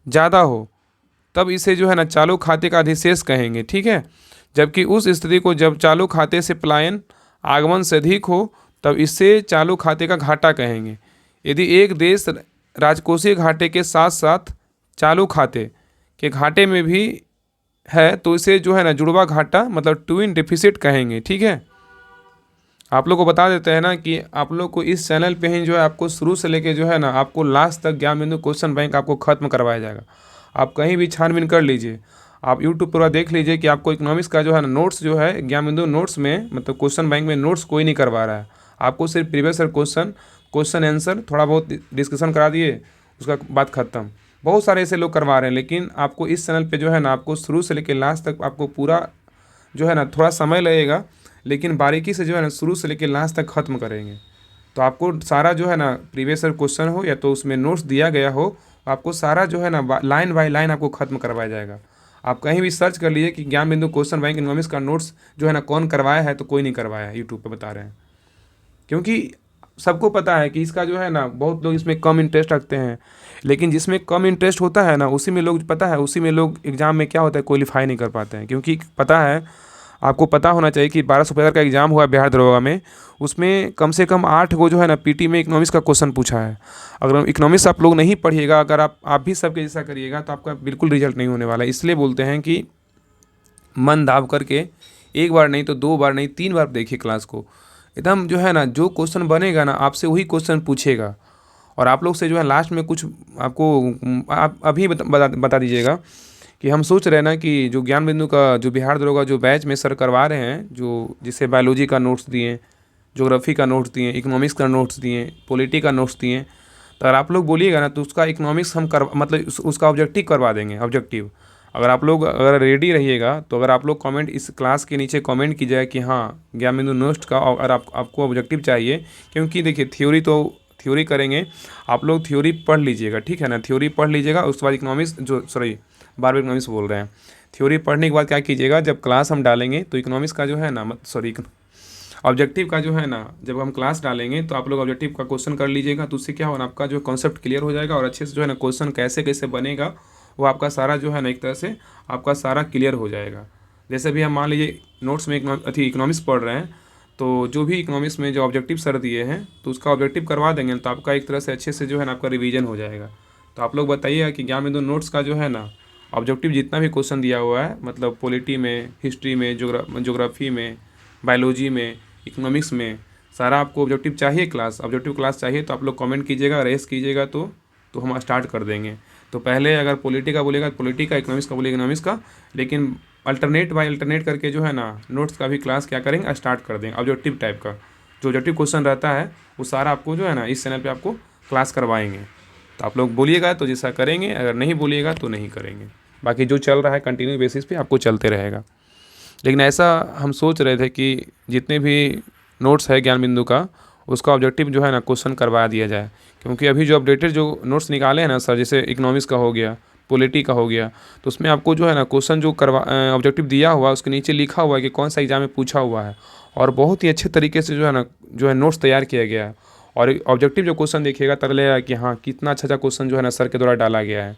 ज़्यादा हो, तब इसे जो है ना चालू खाते का अधिशेष कहेंगे। ठीक है, जबकि उस स्थिति को जब चालू खाते से पलायन आगमन से अधिक हो, तब इससे चालू खाते का घाटा कहेंगे। यदि एक देश राजकोषीय घाटे के साथ साथ चालू खाते के घाटे में भी है, तो इसे जो है ना जुड़वा घाटा मतलब ट्विन डेफिसिट कहेंगे। ठीक है, आप लोग को बता देते हैं ना कि आप लोग को इस चैनल पे ही जो है आपको शुरू से लेके जो है ना आपको लास्ट तक ज्ञान बिंदु क्वेश्चन बैंक आपको खत्म करवाया जाएगा। आप कहीं भी छानबीन कर लीजिए, आप यूट्यूब पर देख लीजिए कि आपको इकोनॉमिक्स का जो है ना नोट्स जो है ज्ञान बिंदु नोट्स में मतलब क्वेश्चन बैंक में नोट्स कोई नहीं करवा रहा है। आपको सिर्फ प्रीवियस क्वेश्चन आंसर थोड़ा बहुत डिस्कशन करा दिए, उसका बात खत्म। बहुत सारे ऐसे लोग करवा रहे हैं, लेकिन आपको इस चैनल पे जो है ना आपको शुरू से लेकर लास्ट तक आपको पूरा जो है ना थोड़ा समय लगेगा, लेकिन बारीकी से जो है ना शुरू से लेकर लास्ट तक ख़त्म करेंगे। तो आपको सारा जो है ना प्रीवियस क्वेश्चन हो या तो उसमें नोट्स दिया गया हो, आपको सारा जो है ना लाइन बाय लाइन आपको ख़त्म करवाया जाएगा। आप कहीं भी सर्च कर लीजिए कि ज्ञान बिंदु क्वेश्चन बैंक इकोनॉमिक्स का नोट्स जो है ना कौन करवाया है, तो कोई नहीं करवाया है, यूट्यूब पे बता रहे हैं। क्योंकि सबको पता है कि इसका जो है ना बहुत लोग इसमें कम इंटरेस्ट रखते हैं, लेकिन जिसमें कम इंटरेस्ट होता है ना उसी में लोग पता है उसी में लोग एग्ज़ाम में क्या होता है क्वालिफाई नहीं कर पाते हैं। क्योंकि पता है, आपको पता होना चाहिए कि 1200 का एग्ज़ाम हुआ बिहार दरोगा में, उसमें कम से कम 8 गो जो है ना पीटी में इकोनॉमिक्स का क्वेश्चन पूछा है। अगर इकोनॉमिक्स आप लोग नहीं पढ़िएगा, अगर आप भी सबके जैसा करिएगा, तो आपका बिल्कुल रिजल्ट नहीं होने वाला है। इसलिए बोलते हैं कि मन दाब करके एक बार नहीं तो 2 बार नहीं 3 बार देखिए क्लास को। एकदम जो है ना जो क्वेश्चन बनेगा ना आपसे वही क्वेश्चन पूछेगा। और आप लोग से जो है लास्ट में कुछ आपको आप अभी बता दीजिएगा कि हम सोच रहे हैं ना कि जो ज्ञान बिंदु का जो बिहार दरोगा जो बैच में सर करवा रहे हैं, जो जिसे बायोलॉजी का नोट्स दिए, ज्योग्राफी का नोट्स दिए, इकोनॉमिक्स का नोट्स दिए, पॉलिटी का नोट्स दिए, तो अगर आप लोग बोलिएगा ना तो उसका इकोनॉमिक्स हम मतलब उसका ऑब्जेक्टिव करवा देंगे। ऑब्जेक्टिव अगर रेडी रहिएगा, तो अगर आप लोग कमेंट इस क्लास के नीचे कमेंट कीजिएगा कि हाँ ज्ञान बिंदु नोट्स का और आपको ऑब्जेक्टिव चाहिए। क्योंकि देखिए थ्योरी करेंगे, आप लोग थ्योरी पढ़ लीजिएगा, ठीक है ना, थ्योरी पढ़ लीजिएगा। उसके बाद इकोनॉमिक्स बार बार इकोनॉमिक्स बोल रहे हैं। थ्योरी पढ़ने के बाद क्या कीजिएगा, जब क्लास हम डालेंगे तो इकोनॉमिक्स का जो है ना ऑब्जेक्टिव का जो है ना जब हम क्लास डालेंगे तो आप लोग ऑब्जेक्टिव का क्वेश्चन कर लीजिएगा। तो उससे क्या होगा, आपका जो कॉन्सेप्ट क्लियर हो जाएगा और अच्छे से जो है ना क्वेश्चन कैसे कैसे बनेगा वो आपका सारा जो है ना एक तरह से आपका सारा क्लियर हो जाएगा। जैसे भी हम मान लीजिए नोट्स में इकोनॉमिक्स पढ़ रहे हैं, तो जो भी इकोनॉमिक्स में जो ऑब्जेक्टिव सर दिए हैं तो उसका ऑब्जेक्टिव करवा देंगे, तो आपका एक तरह से अच्छे से जो है ना आपका रिवीजन हो जाएगा। तो आप लोग बताइएगा कि ज्ञान बिंदु नोट्स का जो है ना ऑब्जेक्टिव जितना भी क्वेश्चन दिया हुआ है, मतलब पॉलिटी में, हिस्ट्री में, ज्योग्राफी में, बायोलॉजी में, इकोनॉमिक्स में, सारा आपको ऑब्जेक्टिव चाहिए ऑब्जेक्टिव क्लास चाहिए, तो आप लोग कमेंट कीजिएगा, रेस कीजिएगा, तो हम स्टार्ट कर देंगे। तो पहले अगर पॉलिटी का बोलेगा पॉलिटी का, इकोनॉमिक्स का बोलेगा इकोनॉमिक्स का, लेकिन अल्टरनेट बाय अल्टरनेट करके जो है ना नोट्स का भी क्लास क्या करेंगे, स्टार्ट कर देंगे। ऑब्जेक्टिव टाइप का जो ऑब्जेक्टिव क्वेश्चन रहता है वो सारा आपको जो है ना इस चैनल पे आपको क्लास करवाएंगे। तो आप लोग बोलिएगा तो जैसा करेंगे, अगर नहीं बोलिएगा तो नहीं करेंगे। बाकी जो चल रहा है कंटिन्यू बेसिस पे आपको चलते रहेगा। लेकिन ऐसा हम सोच रहे थे कि जितने भी नोट्स है ज्ञान बिंदु का, उसका ऑब्जेक्टिव जो है ना क्वेश्चन करवा दिया जाए। क्योंकि अभी जो अपडेटेड जो नोट्स निकाले हैं ना सर, जैसे इकोनॉमिक्स का हो गया, पॉलिटी का हो गया, तो उसमें आपको जो है ना क्वेश्चन जो ऑब्जेक्टिव दिया हुआ उसके नीचे लिखा हुआ है कि कौन सा एग्जाम में पूछा हुआ है, और बहुत ही अच्छे तरीके से जो है नोट्स तैयार किया गया है। और ऑब्जेक्टिव जो क्वेश्चन देखिएगा तब लगेगा कि हाँ कितना अच्छा क्वेश्चन जो है ना सर के द्वारा डाला गया है।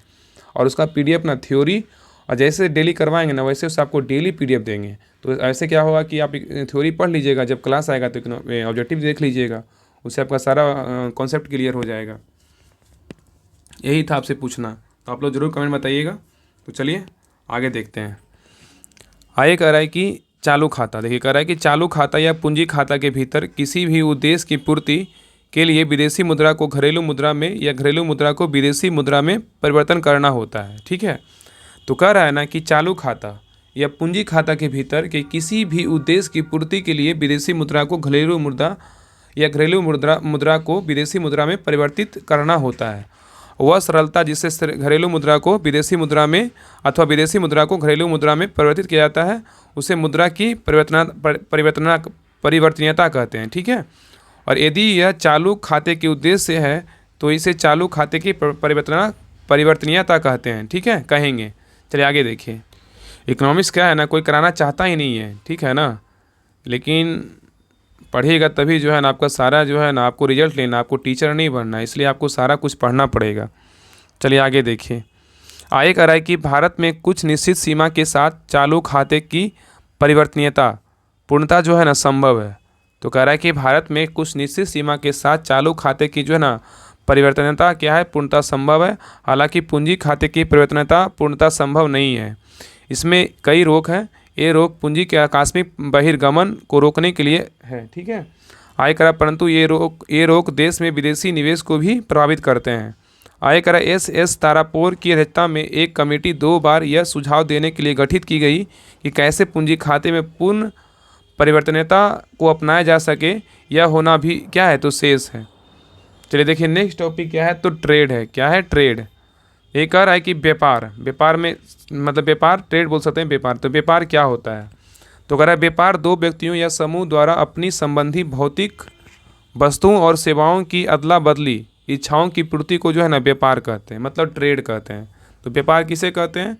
और उसका PDF ना थ्योरी, और जैसे डेली करवाएंगे ना वैसे उससे आपको डेली PDF देंगे। तो ऐसे क्या होगा कि आप थ्योरी पढ़ लीजिएगा, जब क्लास आएगा तो ऑब्जेक्टिव देख लीजिएगा, उससे आपका सारा कॉन्सेप्ट क्लियर हो जाएगा। यही था आपसे पूछना, तो आप लोग ज़रूर कमेंट बताइएगा। तो चलिए आगे देखते हैं। आगे कह रहा है कि चालू खाता, देखिए कह रहा है कि चालू खाता या पूंजी खाता के भीतर किसी भी उद्देश्य की पूर्ति के लिए विदेशी मुद्रा को घरेलू मुद्रा में या घरेलू मुद्रा को विदेशी मुद्रा में परिवर्तन करना होता है। ठीक है, तो कह रहा है ना कि चालू खाता या पूंजी खाता के भीतर के किसी भी उद्देश्य की पूर्ति के लिए विदेशी मुद्रा को घरेलू मुद्रा या घरेलू मुद्रा को विदेशी मुद्रा में परिवर्तित करना होता है। वह सरलता जिससे घरेलू मुद्रा को विदेशी मुद्रा में अथवा विदेशी मुद्रा को घरेलू मुद्रा में परिवर्तित किया जाता है, उसे मुद्रा की परिवर्तनीयता कहते हैं। ठीक है, और यदि यह चालू खाते के उद्देश्य से है तो इसे चालू खाते की परिवर्तनीयता कहते हैं। ठीक है, कहेंगे। चलिए आगे देखिए। इकोनॉमिक्स क्या है ना, कोई कराना चाहता ही नहीं है, ठीक है ना, लेकिन पढ़िएगा तभी जो है ना आपका सारा जो है ना, आपको रिजल्ट लेना, आपको टीचर नहीं बनना, इसलिए आपको सारा कुछ पढ़ना पड़ेगा। चलिए आगे देखिए। आगे कह रहा है कि भारत में कुछ निश्चित सीमा के साथ चालू खाते की परिवर्तनीयता पूर्णतः जो है ना संभव है। तो कह रहा है कि भारत में कुछ निश्चित सीमा के साथ चालू खाते की जो है ना परिवर्तनीयता क्या है, पूर्णतः संभव है। हालांकि पूंजी खाते की परिवर्तनीयता पूर्णतः संभव नहीं है। इसमें कई रोक हैं। ये रोक पूंजी के आकस्मिक बहिर्गमन को रोकने के लिए है। ठीक है, आय कर, परंतु ये रोक देश में विदेशी निवेश को भी प्रभावित करते हैं। आय कर एस तारापोर की अध्यक्षता में एक कमेटी 2 बार यह सुझाव देने के लिए गठित की गई कि कैसे पूंजी खाते में पूर्ण परिवर्तनीयता को अपनाया जा सके। यह होना भी क्या है, तो शेष है। चलिए देखिए नेक्स्ट टॉपिक क्या है, तो ट्रेड है। क्या है, ट्रेड। ये कह रहा है कि व्यापार में मतलब व्यापार, ट्रेड बोल सकते हैं व्यापार। तो व्यापार क्या होता है, तो कह रहा है व्यापार 2 व्यक्तियों या समूह द्वारा अपनी संबंधी भौतिक वस्तुओं और सेवाओं की अदला बदली इच्छाओं की पूर्ति को जो है ना व्यापार कहते हैं, मतलब ट्रेड कहते हैं। तो व्यापार किसे कहते हैं,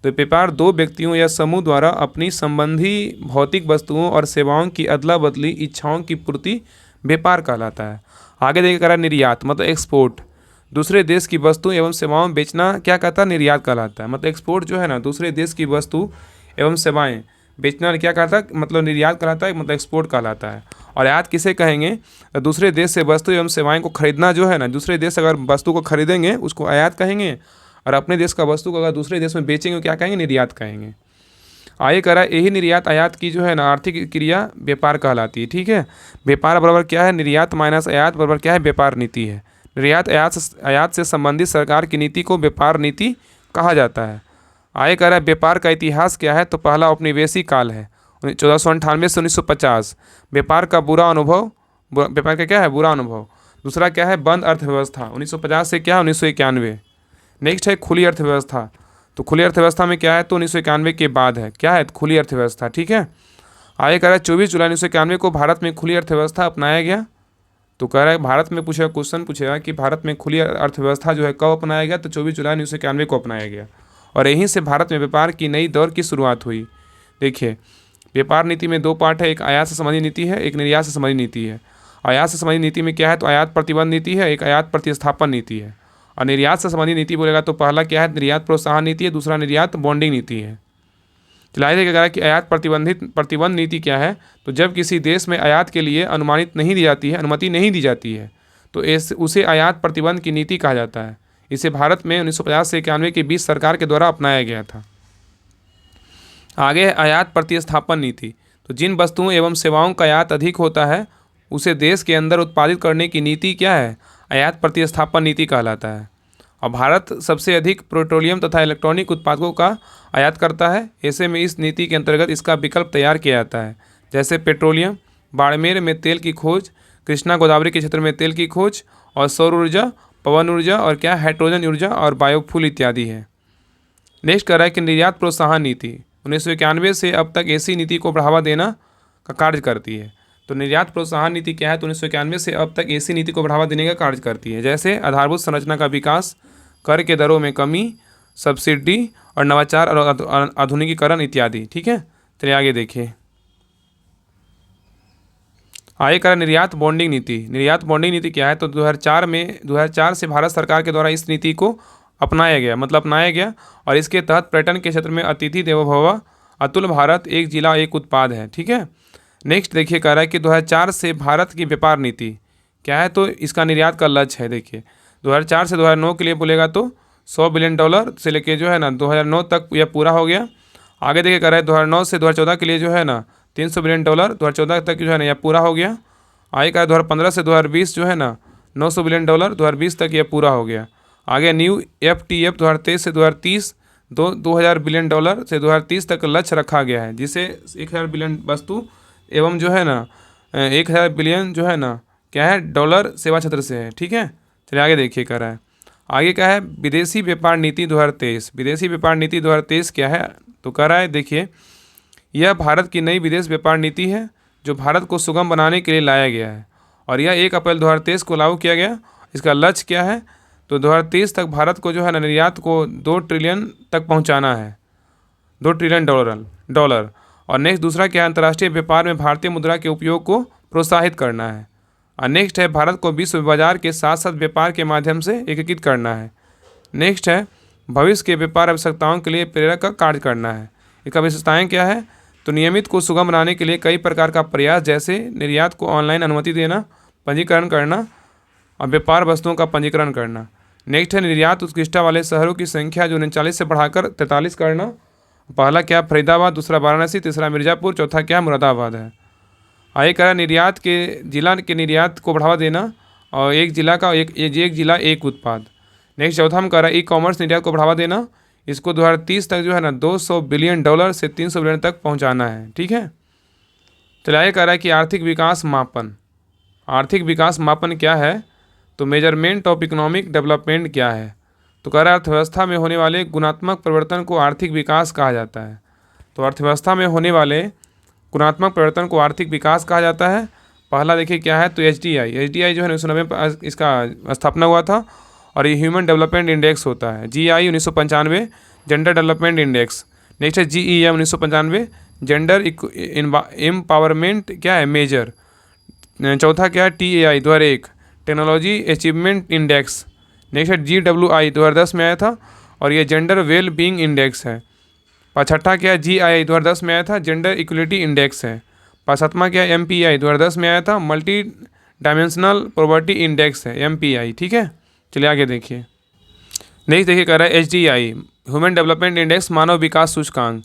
तो व्यापार 2 व्यक्तियों या समूह द्वारा अपनी संबंधी भौतिक वस्तुओं और सेवाओं की अदला बदली इच्छाओं की पूर्ति व्यापार कहलाता है। आगे देखिए, कह रहा है निर्यात, मतलब एक्सपोर्ट। दूसरे देश की वस्तु एवं सेवाओं बेचना क्या कहता है, निर्यात कहलाता है। मतलब एक्सपोर्ट जो है ना, दूसरे देश की वस्तु एवं सेवाएं बेचना क्या कहता है, मतलब निर्यात कहलाता है, मतलब एक्सपोर्ट कहलाता है। और आयात किसे कहेंगे, तो दूसरे देश से वस्तु एवं सेवाएं को खरीदना जो है ना, दूसरे देश से अगर वस्तु को खरीदेंगे उसको आयात कहेंगे, और अपने देश का वस्तु को अगर दूसरे देश में बेचेंगे क्या कहेंगे, निर्यात कहेंगे। आगे कह रहा है यही निर्यात आयात की जो है ना आर्थिक क्रिया व्यापार कहलाती है। ठीक है, व्यापार बराबर क्या है, निर्यात माइनस आयात बराबर क्या है, व्यापार नीति है। निर्यात आयात से संबंधित सरकार की नीति को व्यापार नीति कहा जाता है। आगे कह रहा है व्यापार का इतिहास क्या है, तो पहला औपनिवेशिक काल है 1498 से 1950। व्यापार का बुरा अनुभव, व्यापार का क्या है, बुरा अनुभव। दूसरा क्या है, बंद अर्थव्यवस्था 1950 से क्या है, 1991। नेक्स्ट है खुली अर्थव्यवस्था। तो खुली अर्थव्यवस्था में क्या है, तो 1991 के बाद है, क्या है, खुली अर्थव्यवस्था। ठीक है, आगे कह रहा है 24 जुलाई 1991 को भारत में खुली अर्थव्यवस्था अपनाया गया। तो कह रहा है भारत में पूछेगा, क्वेश्चन पूछेगा कि भारत में खुली अर्थव्यवस्था जो है कब अपनाया गया, तो 24 जुलाई 1991 को अपनाया गया। और यहीं से भारत में व्यापार की नई दौर की शुरुआत हुई। देखिए व्यापार नीति में 2 पार्ट है, एक आयात से संबंधित नीति है, एक निर्यात से संबंधित नीति है। आयात से संबंधित नीति में क्या है, तो आयात प्रतिबंध नीति है, एक आयात प्रतिस्थापन नीति है। और निर्यात से संबंधित नीति बोलेगा तो पहला क्या है, निर्यात प्रोत्साहन नीति है, दूसरा निर्यात बॉन्डिंग नीति है। चलाए देगा कि आयात प्रतिबंध नीति क्या है, तो जब किसी देश में आयात के लिए अनुमति नहीं दी जाती है तो उसे आयात प्रतिबंध की नीति कहा जाता है। इसे भारत में 1950 से 91 के बीच सरकार के द्वारा अपनाया गया था। आगे आयात प्रतिस्थापन नीति। तो जिन वस्तुओं एवं सेवाओं का आयात अधिक होता है उसे देश के अंदर उत्पादित करने की नीति क्या है, आयात प्रतिस्थापन नीति कहलाता है। और भारत सबसे अधिक पेट्रोलियम तथा इलेक्ट्रॉनिक उत्पादों का आयात करता है। ऐसे में इस नीति के अंतर्गत इसका विकल्प तैयार किया जाता है, जैसे पेट्रोलियम, बाड़मेर में तेल की खोज, कृष्णा गोदावरी के क्षेत्र में तेल की खोज, और सौर ऊर्जा, पवन ऊर्जा, और क्या हाइड्रोजन ऊर्जा और बायोफ्यूल इत्यादि है। नेक्स्ट कर रहा है कि निर्यात प्रोत्साहन नीति 1991 से अब तक ऐसी नीति को बढ़ावा देना का कार्य करती है। तो निर्यात प्रोत्साहन नीति क्या है, तो 1991 से अब तक ऐसी नीति को बढ़ावा देने का कार्य करती है, जैसे आधारभूत संरचना का विकास, कर के दरों में कमी, सब्सिडी और नवाचार और आधुनिकीकरण इत्यादि। ठीक है, चलिए आगे देखिए। आगे करा निर्यात बॉन्डिंग नीति। निर्यात बॉन्डिंग नीति क्या है, तो 2004 से भारत सरकार के द्वारा इस नीति को अपनाया गया और इसके तहत पर्यटन के क्षेत्र में अतिथि देवो भव, अतुल भारत, एक जिला एक उत्पाद है। ठीक है, नेक्स्ट देखिए कह रहा है कि 2004 से भारत की व्यापार नीति क्या है, तो इसका निर्यात का लक्ष्य है। देखिए 2004 से 2009 के लिए बोलेगा तो $100 बिलियन से लेके जो है ना 2009 तक यह पूरा हो गया। आगे देखिए कह रहा है 2009 से 2014 के लिए जो है ना $300 बिलियन 2014 तक जो है ना यह पूरा हो गया। आगे कह 2015 से 2020 जो है ना $900 बिलियन 2020 तक यह पूरा हो गया। आगे न्यू FTA 2023 से 2030 $2000 बिलियन से 2030 तक लक्ष्य रखा गया है, जिसे 1000 बिलियन वस्तु एवं जो है ना 1000 बिलियन जो है ना क्या है डॉलर सेवा क्षेत्र से है। ठीक है, चलिए आगे देखिए कह रहा है। आगे क्या है, विदेशी व्यापार नीति 2023। विदेशी व्यापार नीति 2023 क्या है, तो कह रहा है देखिए, यह भारत की नई विदेश व्यापार नीति है जो भारत को सुगम बनाने के लिए लाया गया है और यह 1 अप्रैल 2023 को लागू किया गया। इसका लक्ष्य क्या है, तो 2030 तक भारत को जो है ना निर्यात को 2 ट्रिलियन तक पहुंचाना है, 2 ट्रिलियन डॉलर। और नेक्स्ट दूसरा क्या है, अंतर्राष्ट्रीय व्यापार में भारतीय मुद्रा के उपयोग को प्रोत्साहित करना है। और नेक्स्ट है, भारत को विश्व बाजार के साथ साथ व्यापार के माध्यम से एकीकृत करना है। नेक्स्ट है, भविष्य के व्यापार आवश्यकताओं के लिए प्रेरक का कार्य करना है। इसका विशेषताएं क्या है, तो नियमित को सुगम बनाने के लिए कई प्रकार का प्रयास, जैसे निर्यात को ऑनलाइन अनुमति देना, पंजीकरण करना और व्यापार वस्तुओं का पंजीकरण करना। नेक्स्ट है, निर्यात उत्कृष्टता वाले शहरों की संख्या जो 39 से बढ़ाकर 43 करना। पहला क्या, फरीदाबाद, दूसरा वाराणसी, तीसरा मिर्ज़ापुर, चौथा क्या मुरादाबाद है। आगे कह रहा निर्यात के जिला के निर्यात को बढ़ावा देना और एक जिला का एक जिला एक उत्पाद। नेक्स्ट चौथा हम कह रहा है ई कॉमर्स निर्यात को बढ़ावा देना, इसको 2030 तक जो है ना $200 बिलियन से 300 बिलियन तक पहुंचाना है। ठीक है, चलिए आगे कह रहा है कि आर्थिक विकास मापन। आर्थिक विकास मापन क्या है, तो मेजरमेंट ऑफ इकोनॉमिक डेवलपमेंट क्या है, तो कह रहा है अर्थव्यवस्था में होने वाले गुणात्मक परिवर्तन को आर्थिक विकास कहा जाता है। तो अर्थव्यवस्था में होने वाले गुणात्मक परिवर्तन को आर्थिक विकास कहा जाता है। पहला देखिए क्या है, तो एच डी आई जो है 1990 में इसका स्थापना हुआ था और ये ह्यूमन डेवलपमेंट इंडेक्स होता है। GI 1995 gender development index. Next है GEM 1995 जेंडर एम्पावरमेंट क्या है मेजर। चौथा क्या है, TAI 2001 technology achievement index. Next है GWI 2010 में आया था और ये जेंडर वेल बीइंग इंडेक्स है। छठा क्या है, GII 2010 में आया था, जेंडर इक्वलिटी इंडेक्स है। सातवां क्या है, MPI 2010 में आया था, मल्टी डायमेंशनल पॉवर्टी इंडेक्स है, MPI। ठीक है, चलिए आगे देखिए। नेक्स्ट देखिए कह रहा है HDI ह्यूमन डेवलपमेंट इंडेक्स, मानव विकास सूचकांक।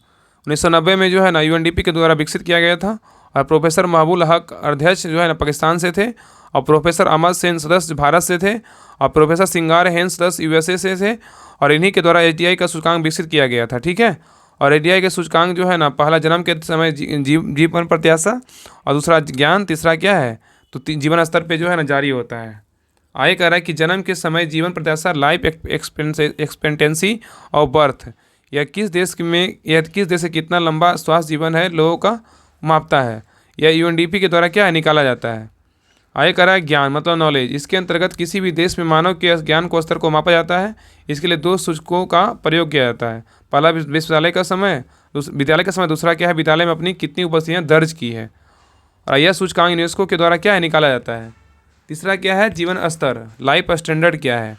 1990 में जो है ना UNDP के द्वारा विकसित किया गया था और प्रोफेसर महबूल हक अध्यक्ष जो है ना पाकिस्तान से थे और प्रोफेसर अहमद सेन सदस्य भारत से थे और प्रोफेसर सिंगार हेन सदस्य USA से थे और इन्हीं के द्वारा HDI का सूचकांक विकसित किया गया था। ठीक है, और HDI के सूचकांक जो है ना, पहला जन्म के समय जीवन प्रत्याशा और दूसरा ज्ञान, तीसरा क्या है, तो जीवन स्तर पे जो है ना जारी होता है। आगे कह रहा है कि जन्म के समय जीवन प्रत्याशा लाइफ एक्सपेक्टेंसी और बर्थ, यह किस देश से कितना लंबा स्वास्थ्य जीवन है लोगों का मापता है, यह UNDP के द्वारा क्या है निकाला जाता है। आगे कह रहा है ज्ञान मतलब नॉलेज, इसके अंतर्गत किसी भी देश में मानव के ज्ञान को स्तर को मापा जाता है। इसके लिए 2 सूचकों का प्रयोग किया जाता है। पहला विद्यालय का समय, दूसरा क्या है विद्यालय में अपनी कितनी उपस्थितियाँ दर्ज की है। और यह सूचकांक यूनेस्को के द्वारा क्या है निकाला जाता है। तीसरा क्या है, जीवन स्तर लाइफ स्टैंडर्ड क्या है,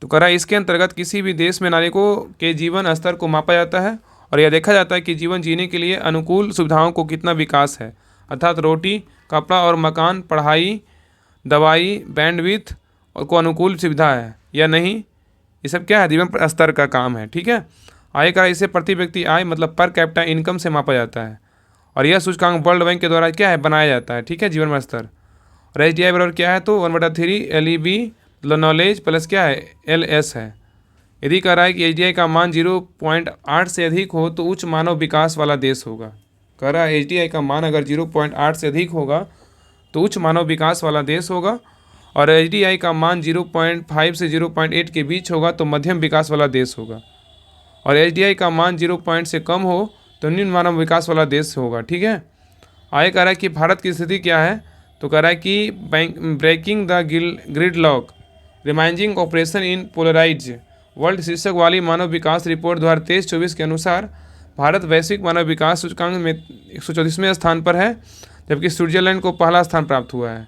तो कह रहा है इसके अंतर्गत किसी भी देश में नागरिकों के जीवन स्तर को मापा जाता है और यह देखा जाता है कि जीवन जीने के लिए अनुकूल सुविधाओं को कितना विकास है, अर्थात रोटी, कपड़ा और मकान, पढ़ाई, दवाई, बैंडविड्थ को अनुकूल सुविधा है या नहीं, ये सब क्या है जीवन स्तर का काम है। ठीक है, आय का इसे प्रति व्यक्ति आय मतलब पर कैपिटा इनकम से मापा जाता है और यह सूचकांक वर्ल्ड बैंक के द्वारा क्या है बनाया जाता है। ठीक है, जीवन स्तर। और HDI बराबर क्या है, तो 1/3 LEB नॉलेज प्लस क्या है LS है। यदि कह रहा है कि HDI का मान 0.8 से अधिक हो तो उच्च मानव विकास वाला देश होगा। कह रहा है HDI का मान अगर 0.8 से अधिक होगा तो उच्च मानव विकास वाला देश होगा और HDI का मान 0.5 से 0.8 के बीच होगा तो मध्यम विकास वाला देश होगा और HDI का मान 0 से कम हो तो निम्न मानव विकास वाला देश होगा। ठीक है, आगे कह रहा है कि भारत की स्थिति क्या है, तो कह रहा है कि breaking the grid lock reminding operation in polarise world शीर्षक वाली मानव विकास रिपोर्ट 2023-24 के अनुसार भारत वैश्विक मानव विकास सूचकांक में 134वें स्थान पर है, जबकि स्विट्जरलैंड को पहला स्थान प्राप्त हुआ है।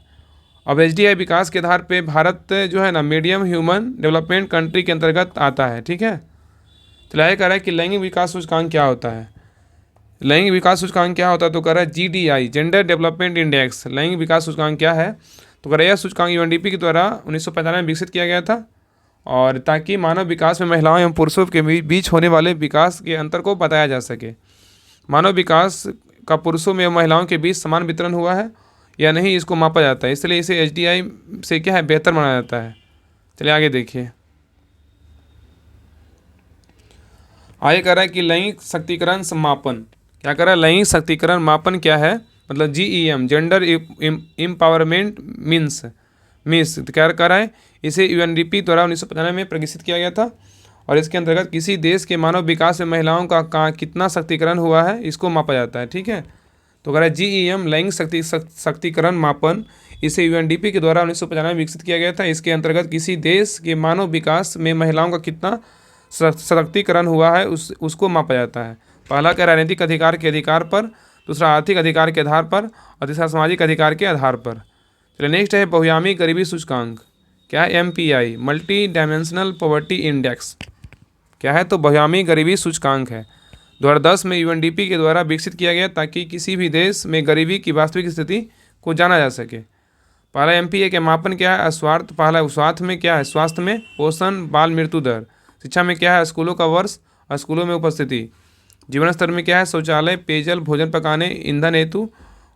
अब HDI विकास के आधार पे भारत जो है ना मीडियम ह्यूमन डेवलपमेंट कंट्री के अंतर्गत आता है। ठीक है, चलिए आगे कह रहा है कि लैंगिक विकास सूचकांक क्या होता है। लैंगिक विकास सूचकांक क्या होता है, तो कह रहा है GDI जेंडर डेवलपमेंट इंडेक्स। लैंगिक विकास सूचकांक क्या है, तो कह रहा है यह सूचकांक UNDP के द्वारा 1995 में विकसित किया गया था और ताकि मानव विकास में महिलाओं एवं पुरुषों के बीच होने वाले विकास के अंतर को बताया जा सके। मानव विकास का पुरुषों में एवं महिलाओं के बीच समान वितरण हुआ है या नहीं, इसको मापा जाता है, इसलिए इसे HDI से क्या है बेहतर माना जाता है। चलिए आगे देखिए। आगे कह रहा है कि लैंगिक शक्तिकरण मापन। क्या कह रहा है? लैंगिक शक्तिकरण मापन क्या है? मतलब GEM, जेंडर एम्पावरमेंट मीन्स तो क्या कह रहा है? इसे UNDP द्वारा 1995 में प्रकाशित किया गया था और इसके अंतर्गत किसी देश के मानव विकास में महिलाओं का कितना शक्तिकरण हुआ है इसको मापा जाता है। ठीक है, तो कह रहा है GEM लैंगिक शक्तिकरण मापन, इसे UNDP के द्वारा 1995 में विकसित किया गया था। इसके अंतर्गत किसी देश के मानव विकास में महिलाओं का कितना सशक्तिकरण हुआ है उसको मापा जाता है। पहला क्या? राजनीतिक अधिकार के अधिकार पर, दूसरा आर्थिक अधिकार के आधार पर और तीसरा सामाजिक अधिकार के आधार पर। चलिए नेक्स्ट है बहुआयामी गरीबी सूचकांक। क्या है? MPI, multi dimensional poverty index. क्या है? तो बहुआयामी गरीबी सूचकांक है। 2010 में UNDP के द्वारा विकसित किया गया ताकि किसी भी देश में गरीबी की वास्तविक स्थिति को जाना जा सके। पहला MPI के मापन क्या है? स्वास्थ्य। पहला स्वास्थ्य में क्या है? स्वास्थ्य में पोषण, बाल मृत्यु दर। शिक्षा में क्या है? स्कूलों का वर्ष और स्कूलों में उपस्थिति। जीवन स्तर में क्या है? शौचालय, पेयजल, भोजन पकाने, ईंधन हेतु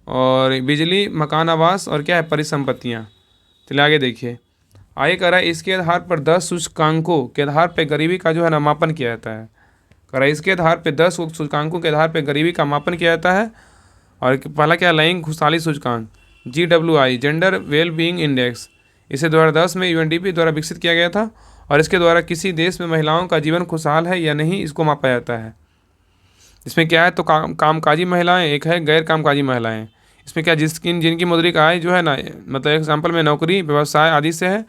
और बिजली, मकान, आवास और क्या है? परिसंपत्तियाँ। चलिए आगे देखिए। आगे कह रहा है इसके आधार पर 10 सूचकांकों के आधार पर गरीबी का जो है ना मापन किया जाता है। कह रहा है इसके आधार पर 10 सूचकांकों के आधार पर गरीबी का मापन किया जाता है। और पहला क्या? लैंगिक खुशहाली सूचकांक, GWI, gender well being index. इसे 2010 में UNDP द्वारा विकसित किया गया था और इसके द्वारा किसी देश में महिलाओं का जीवन खुशहाल है या नहीं इसको मापा जाता है। इसमें क्या है? तो कामकाजी महिलाएं, एक है गैर कामकाजी महिलाएं। इसमें क्या? जिनकी मौद्रिक आय जो है ना, मतलब एग्जाम्पल में नौकरी, व्यवसाय आदि से है।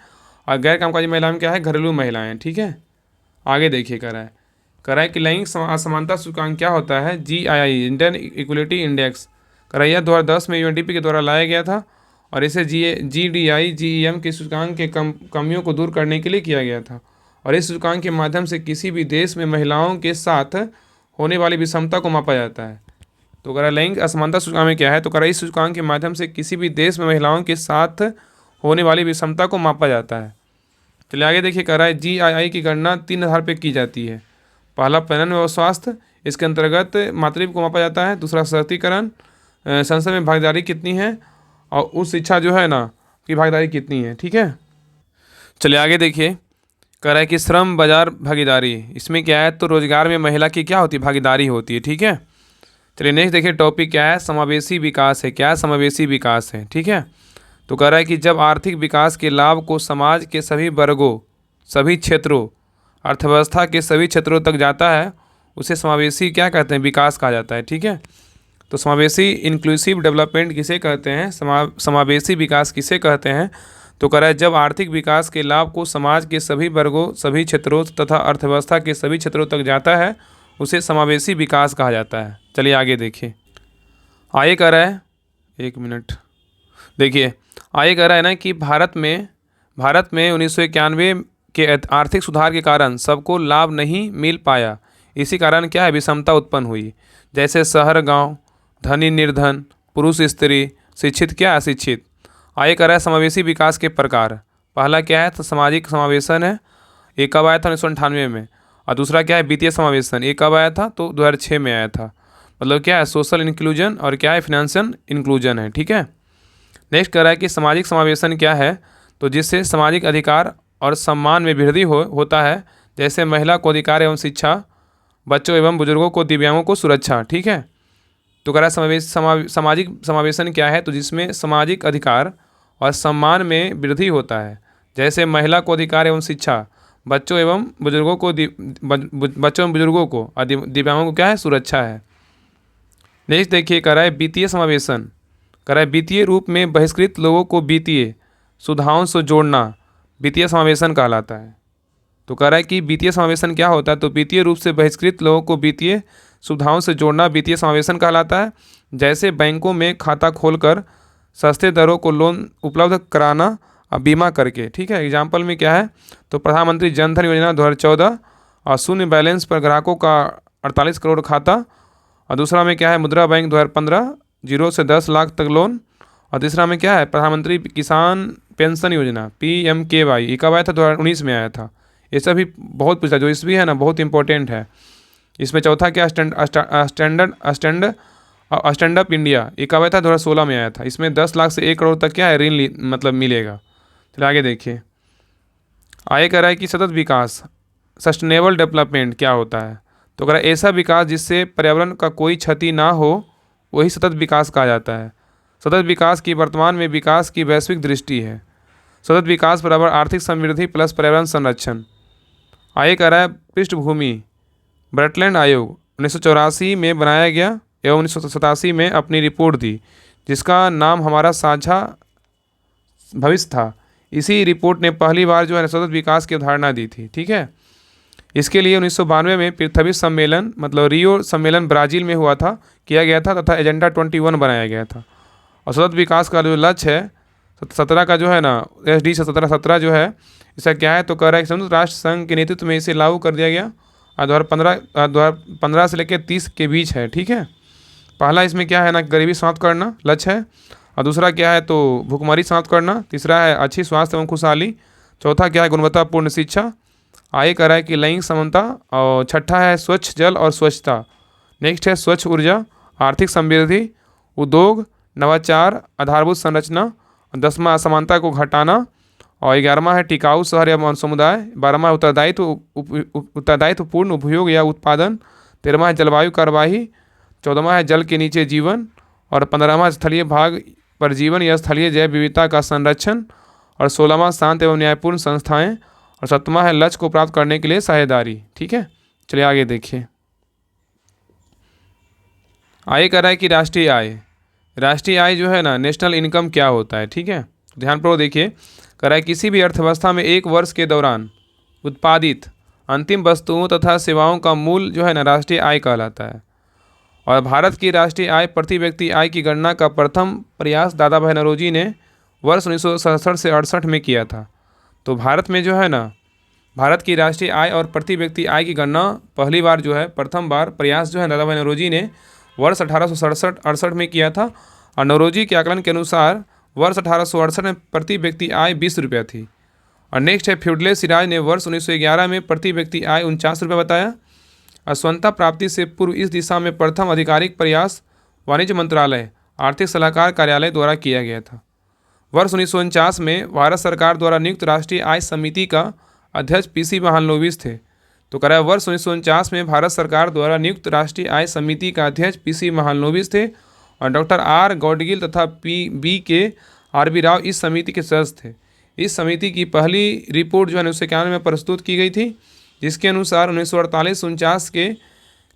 और गैर कामकाजी महिलाएं में क्या है? घरेलू महिलाएं। ठीक है, आगे देखिए। कह रहा है कि लैंगिक असमानता सूचकांक क्या होता है? GII, Indian equality index. कह रहा है 2010 में UNDP के द्वारा लाया गया था और इसे GDI GEM के सूचकांक के कमियों को दूर करने के लिए किया गया था और इस सूचकांक के माध्यम से किसी भी देश में महिलाओं के साथ होने वाली विषमता को मापा जाता है। तो कह रहा है लैंगिक असमानता सूचकांक में क्या है? तो कह रहा है इस सूचकांक के माध्यम से किसी भी देश में महिलाओं के साथ होने वाली विषमता को मापा जाता है। चलिए आगे देखिए। कह रहा है GII की गणना 3 आधार पर की जाती है। पहला पैनल व स्वास्थ्य, इसके अंतर्गत मातृत्व को मापा जाता है। दूसरा सशक्तिकरण, संसद में भागीदारी कितनी है और उस शिक्षा जो है ना की भागीदारी कितनी है। ठीक है, चलिए आगे देखिए। कह रहा है कि श्रम बाजार भागीदारी, इसमें क्या है? तो रोजगार में महिला की क्या होती है? भागीदारी होती है। ठीक है, चलिए नेक्स्ट देखिए। टॉपिक क्या है? समावेशी विकास है। क्या? समावेशी विकास है। ठीक है, तो कह रहा है कि जब आर्थिक विकास के लाभ को समाज के सभी वर्गों, सभी क्षेत्रों, अर्थव्यवस्था के सभी क्षेत्रों तक जाता है उसे समावेशी क्या कहते हैं? विकास कहा जाता है। ठीक है, तो समावेशी इंक्लूसिव डेवलपमेंट किसे कहते हैं? समावेशी विकास किसे कहते हैं? तो कह रहा है जब आर्थिक विकास के लाभ को समाज के सभी वर्गों, सभी क्षेत्रों तथा अर्थव्यवस्था के सभी क्षेत्रों तक जाता है उसे समावेशी विकास कहा जाता है। चलिए आगे देखिए। आगे कह रहा है, एक मिनट देखिए। आगे कह रहा है ना कि भारत में 1991 के आर्थिक सुधार के कारण सबको लाभ नहीं मिल पाया। इसी कारण क्या है? विषमता उत्पन्न हुई। जैसे शहर गांव, धनी निर्धन, पुरुष स्त्री, शिक्षित क्या अशिक्षित। आगे कह रहा है समावेशी विकास के प्रकार। पहला क्या है? तो सामाजिक समावेशन है। एक कब आया था? 1998 में। और दूसरा क्या है? वित्तीय समावेशन। एक कब आया था? तो 2006 में आया था। मतलब क्या है? सोशल इंक्लूजन और क्या है? फाइनेंशियल इंक्लूजन है। ठीक है, नेक्स्ट कह रहा है कि सामाजिक समावेशन क्या है? तो जिससे सामाजिक अधिकार और सम्मान में वृद्धि होता है। जैसे महिला को अधिकार एवं शिक्षा, बच्चों एवं बुजुर्गों को, दिव्यांगों को सुरक्षा। ठीक है, तो कह रहा है सामाजिक समावेशन क्या है? तो जिसमें सामाजिक अधिकार और सम्मान में वृद्धि होता है। जैसे महिला को अधिकार एवं शिक्षा, बच्चों एवं बुजुर्गों को और दिव्यांगों को क्या है? सुरक्षा है। नेक्स्ट देखिए। कह रहा है वित्तीय समावेशन। कह रहा है वित्तीय रूप में बहिष्कृत लोगों को वित्तीय सुविधाओं से जोड़ना वित्तीय समावेशन कहलाता है। तो कह रहा है कि वित्तीय समावेशन क्या होता है? तो वित्तीय रूप से बहिष्कृत लोगों को वित्तीय सुविधाओं से जोड़ना वित्तीय समावेशन कहलाता है। जैसे बैंकों में खाता खोलकर सस्ते दरों को लोन उपलब्ध कराना और बीमा करके। ठीक है, एग्जाम्पल में क्या है? तो प्रधानमंत्री जन धन योजना 2014 और शून्य बैलेंस पर ग्राहकों का 48 करोड़ खाता। और दूसरा में क्या है? मुद्रा बैंक 2015, 0 से 10 लाख तक लोन। और तीसरा में क्या है? प्रधानमंत्री किसान पेंशन योजना PMKY। ये कब आया था? 2019 में आया था। ये सभी बहुत पूछा, जो इसमें है ना बहुत इंपॉर्टेंट है। इसमें चौथा क्या? Stand up India. ये कब आया था? 2016 में आया था। इसमें 10 लाख से 1 करोड़ तक क्या है? ऋण मतलब मिलेगा। चलिए आगे देखिए। आगे कह रहा है कि सतत विकास, सस्टेनेबल डेवलपमेंट क्या होता है? तो अगर ऐसा विकास जिससे पर्यावरण का कोई क्षति ना हो वही सतत विकास कहा जाता है। सतत विकास की वर्तमान में विकास की वैश्विक दृष्टि है। सतत विकास बराबर आर्थिक समृद्धि प्लस पर्यावरण संरक्षण। आगे कह रहा है पृष्ठभूमि। ब्रटलैंड आयोग 1984 में बनाया गया एवं 1987 में अपनी रिपोर्ट दी जिसका नाम हमारा साझा भविष्य था। इसी रिपोर्ट ने पहली बार जो है सतत विकास की अवधारणा दी थी। ठीक है, इसके लिए 1992 में पृथ्वी सम्मेलन मतलब रियो सम्मेलन ब्राज़ील में हुआ था, किया गया था तथा एजेंडा 21 बनाया गया था। और सतत विकास का जो लक्ष्य है 17 का जो है ना SD 17 जो है इसका क्या है, तो कह रहा है कि संयुक्त राष्ट्र संघ के नेतृत्व में इसे लागू कर दिया गया। 2015 से लेकर 30 के बीच है। ठीक है, पहला इसमें क्या है ना गरीबी समाप्त करना लक्ष्य है, और दूसरा क्या है तो भूखमरी समाप्त करना, तीसरा है अच्छी स्वास्थ्य एवं खुशहाली, चौथा क्या है गुणवत्तापूर्ण शिक्षा, आगे कह रहा है कि लैंगिक समानता, और छठा है स्वच्छ जल और स्वच्छता, नेक्स्ट है स्वच्छ ऊर्जा, आर्थिक समृद्धि, उद्योग, नवाचार, आधारभूत संरचना, 10वां असमानता को घटाना, और 11वां है टिकाऊ शहर एवं समुदाय, 12वां उत्तरदायित्वपूर्ण उपयोग या उत्पादन, 13वां है जलवायु कार्यवाही, 14वां है जल के नीचे जीवन, और 15वां स्थलीय भाग पर जीवन या स्थलीय जैव विविधता का संरक्षण, और 16वां शांत एवं न्यायपूर्ण संस्थाएं, और 7वां है लक्ष्य को प्राप्त करने के लिए साझेदारी। ठीक है, चलिए आगे देखिए। आगे कह रहा है कि राष्ट्रीय आय। राष्ट्रीय आय जो है ना नेशनल इनकम क्या होता है। ठीक है, ध्यानपूर्वक देखिए। कह रहा है किसी भी अर्थव्यवस्था में एक वर्ष के दौरान उत्पादित अंतिम वस्तुओं तथा सेवाओं का मूल्य जो है ना राष्ट्रीय आय कहलाता है। और भारत की राष्ट्रीय आय प्रति व्यक्ति आय की गणना का प्रथम प्रयास दादा भाई नौरोजी ने वर्ष 1967 से 68 में किया था। तो भारत में जो है ना भारत की राष्ट्रीय आय और प्रति व्यक्ति आय की गणना पहली बार जो है प्रथम बार प्रयास जो है दादा भाई नौरोजी ने वर्ष 1867-68 में किया था। और नौरोजी के आकलन के अनुसार वर्ष 1868 में प्रति व्यक्ति आय 20 रुपया थी। और नेक्स्ट है फ्यूडले सिराज ने वर्ष 1911 में प्रति व्यक्ति आय 49 रुपये बताया। और स्वतंत्रता प्राप्ति से पूर्व इस दिशा में प्रथम आधिकारिक प्रयास वाणिज्य मंत्रालय आर्थिक सलाहकार कार्यालय द्वारा किया गया था। वर्ष 1949 में भारत सरकार द्वारा नियुक्त राष्ट्रीय आय समिति का अध्यक्ष PC महालनोबिस थे। तो कह रहा है वर्ष 1949 में भारत सरकार द्वारा नियुक्त राष्ट्रीय आय समिति का अध्यक्ष PC महालनोबिस थे, और डॉक्टर R गौडगिल तथा B.K. RB राव इस समिति के सदस्य थे। इस समिति की पहली रिपोर्ट जो है 1991 में प्रस्तुत की गई थी, जिसके अनुसार 1948-49 के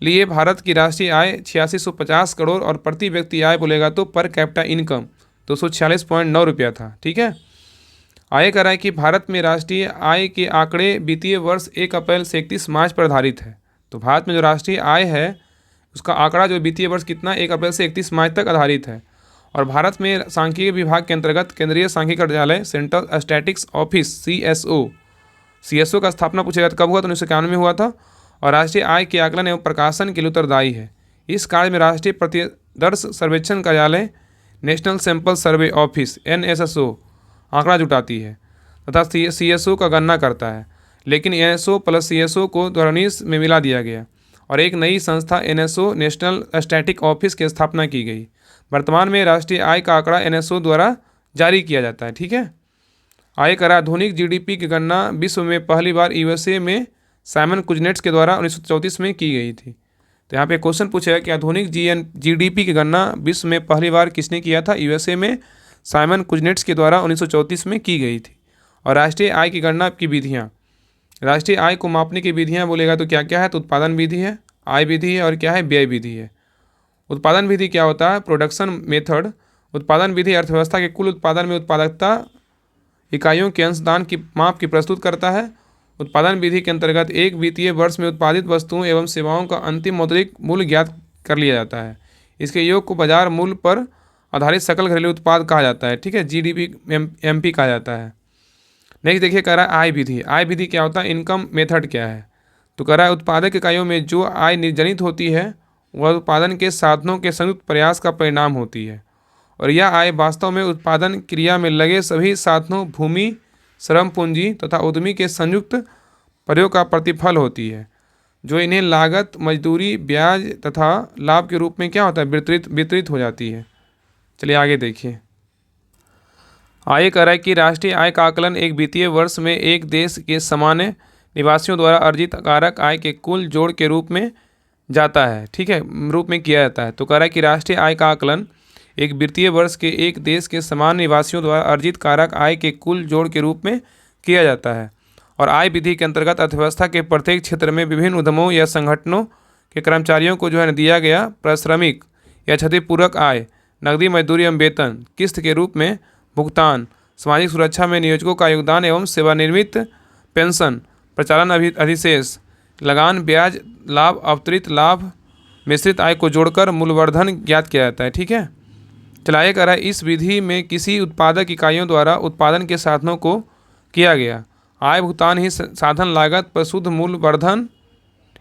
लिए भारत की राष्ट्रीय आय 8650 करोड़ और प्रति व्यक्ति आय बोलेगा तो पर कैपिटा इनकम 246.9 रुपया था। ठीक है, आय कह रहा है कि भारत में राष्ट्रीय आय के आंकड़े वित्तीय वर्ष 1 अप्रैल से 31 मार्च पर आधारित है। तो भारत में जो राष्ट्रीय आय है उसका आंकड़ा जो वित्तीय वर्ष कितना 1 अप्रैल से 31 मार्च तक आधारित है। और भारत में सांख्यिकी विभाग के अंतर्गत केंद्रीय सांख्यिकी कार्यालय सेंट्रल स्टैटिस्टिक्स ऑफिस CSO का स्थापना पूछा जाता कब हुआ तो 1991 में हुआ था। और राष्ट्रीय आय के आकलन एवं प्रकाशन के लिए उत्तरदायी है। इस कार्य में राष्ट्रीय प्रतिदर्श सर्वेक्षण कार्यालय national sample survey office NSSO आंकड़ा जुटाती है तथा CSO का गणना करता है। लेकिन NSO प्लस CSO को 2019 में मिला दिया गया और एक नई संस्था NSO नेशनल स्टैटिक ऑफिस की स्थापना की गई। वर्तमान में राष्ट्रीय आय का आंकड़ा NSO द्वारा जारी किया जाता है। ठीक है, आय कर आधुनिक GDP की गणना विश्व में पहली बार USA में साइमन कुजनेट्स के द्वारा 1934 में की गई थी। तो यहाँ पे क्वेश्चन पूछा है कि आधुनिक GDP की गणना विश्व में पहली बार किसने किया था। USA में साइमन कुजनेट्स के द्वारा 1934 में की गई थी। और राष्ट्रीय आय की गणना की विधियाँ, राष्ट्रीय आय को मापने की विधियाँ बोलेगा तो क्या क्या है, तो उत्पादन विधि है, आय विधि है और क्या है, व्यय विधि है। उत्पादन विधि क्या होता है, प्रोडक्शन मेथड। उत्पादन विधि अर्थव्यवस्था के कुल उत्पादन में उत्पादकता इकाइयों के अंशदान की माप की प्रस्तुत करता है। उत्पादन विधि के अंतर्गत एक वित्तीय वर्ष में उत्पादित वस्तुओं एवं सेवाओं का अंतिम मौद्रिक मूल्य ज्ञात कर लिया जाता है। इसके योग को बाजार मूल्य पर आधारित सकल घरेलू उत्पाद कहा जाता है। ठीक है, GDP MP कहा जाता है। नेक्स्ट देखिए, कह रहा है आय विधि। आय विधि क्या होता है, इनकम मेथड क्या है, तो कह रहा है उत्पादक इकाइयों में जो आय निर्जनित होती है वह उत्पादन के साधनों के संयुक्त प्रयास का परिणाम होती है। और यह आय वास्तव में उत्पादन क्रिया में लगे सभी साधनों, भूमि, श्रम पूंजी तथा उद्यमी के संयुक्त प्रयोग का प्रतिफल होती है, जो इन्हें लागत, मजदूरी, ब्याज तथा लाभ के रूप में क्या होता है, वितरित हो जाती है। चलिए आगे देखिए। आय कह रहा है कि राष्ट्रीय आय का आकलन एक वित्तीय वर्ष में एक देश के सामान्य निवासियों द्वारा अर्जित कारक आय के कुल जोड़ के रूप में जाता है, ठीक है, रूप में किया जाता है। तो कह रहा है कि राष्ट्रीय आय का आकलन एक वित्तीय वर्ष के एक देश के समान निवासियों द्वारा अर्जित कारक आय के कुल जोड़ के रूप में किया जाता है। और आय विधि के अंतर्गत अर्थव्यवस्था के प्रत्येक क्षेत्र में विभिन्न उद्यमों या संगठनों के कर्मचारियों को जो है दिया गया पारिश्रमिक या क्षतिपूरक आय, नकदी मजदूरी एवं वेतन, किस्त के रूप में भुगतान, सामाजिक सुरक्षा में नियोजकों का योगदान एवं सेवानिवृत्त पेंशन, प्रचालन अधिशेष, लगान, ब्याज, लाभ, अवतरित लाभ, मिश्रित आय को जोड़कर मूल्यवर्धन ज्ञात किया जाता है, ठीक है। चलाए कर रहा है इस विधि में किसी उत्पादक इकाइयों द्वारा उत्पादन के साधनों को किया गया आय भुगतान ही साधन लागत पर शुद्ध मूल्यवर्धन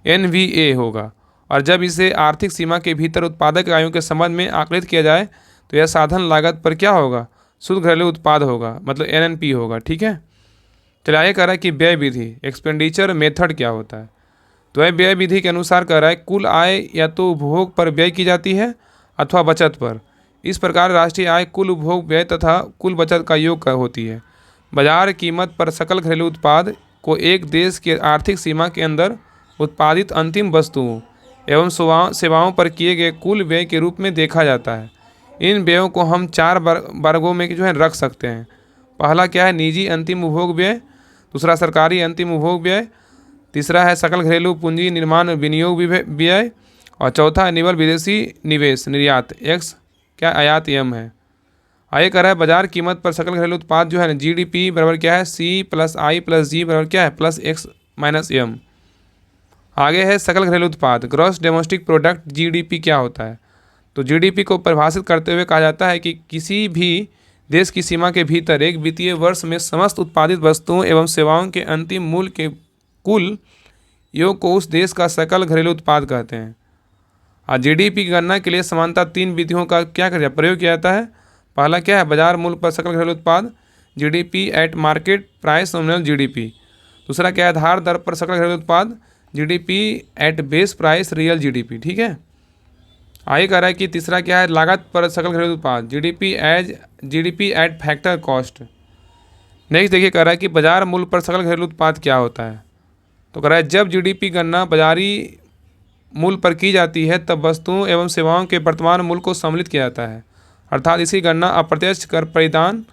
NVA होगा। और जब इसे आर्थिक सीमा के भीतर उत्पादक इकाइयों के संबंध में आकलित किया जाए तो यह साधन लागत पर क्या होगा, शुद्ध घरेलू उत्पाद होगा, मतलब NNP होगा, ठीक है। चलाए कर रहा है कि व्यय विधि एक्सपेंडिचर मेथड क्या होता है। तो यह व्यय विधि के अनुसार कह रहा है कुल आय या तो उपभोग पर व्यय की जाती है अथवा बचत पर। इस प्रकार राष्ट्रीय आय कुल उपभोग व्यय तथा कुल बचत का योग होती है। बाजार कीमत पर सकल घरेलू उत्पाद को एक देश के आर्थिक सीमा के अंदर उत्पादित अंतिम वस्तुओं एवं सेवाओं पर किए गए कुल व्यय के रूप में देखा जाता है। इन व्ययों को हम 4 वर्गों में जो है रख सकते हैं। पहला क्या है, निजी अंतिम उपभोग व्यय, दूसरा सरकारी अंतिम उपभोग व्यय, तीसरा है सकल घरेलू पूंजी निर्माण विनियोग व्यय, और चौथा है निवल विदेशी निवेश निर्यात एक्स क्या आयात एम है। आगे कर रहा है बाजार कीमत पर सकल घरेलू उत्पाद जो है ना GDP बराबर क्या है C+I+G बराबर क्या है +X-M। आगे है सकल घरेलू उत्पाद ग्रॉस डोमेस्टिक प्रोडक्ट GDP क्या होता है। तो GDP को परिभाषित करते हुए कहा जाता है कि किसी भी देश की सीमा के भीतर एक वित्तीय वर्ष में समस्त उत्पादित वस्तुओं एवं सेवाओं के अंतिम मूल्य के कुल योग को उस देश का सकल घरेलू उत्पाद कहते हैं। और GDP की गणना के लिए समानता 3 विधियों का क्या प्रयोग किया जाता है। पहला क्या है, बाजार मूल्य पर सकल घरेलू उत्पाद GDP eight market price nominal GDP। दूसरा क्या है, आधार दर पर सकल घरेलू उत्पाद GDP at base price real GDP, ठीक है। आगे कह रहा है कि तीसरा क्या है, लागत पर सकल घरेलू उत्पाद GDP eight factor cost. Next देखिए कह रहा है कि बाजार मूल्य पर सकल घरेलू उत्पाद क्या होता है। तो कह रहा है जब GDP गणना बाजारी मूल्य पर की जाती है तब वस्तुओं एवं सेवाओं के वर्तमान मूल्य को सम्मिलित किया जाता है, अर्थात इसकी गणना अप्रत्यक्ष कर परिधान,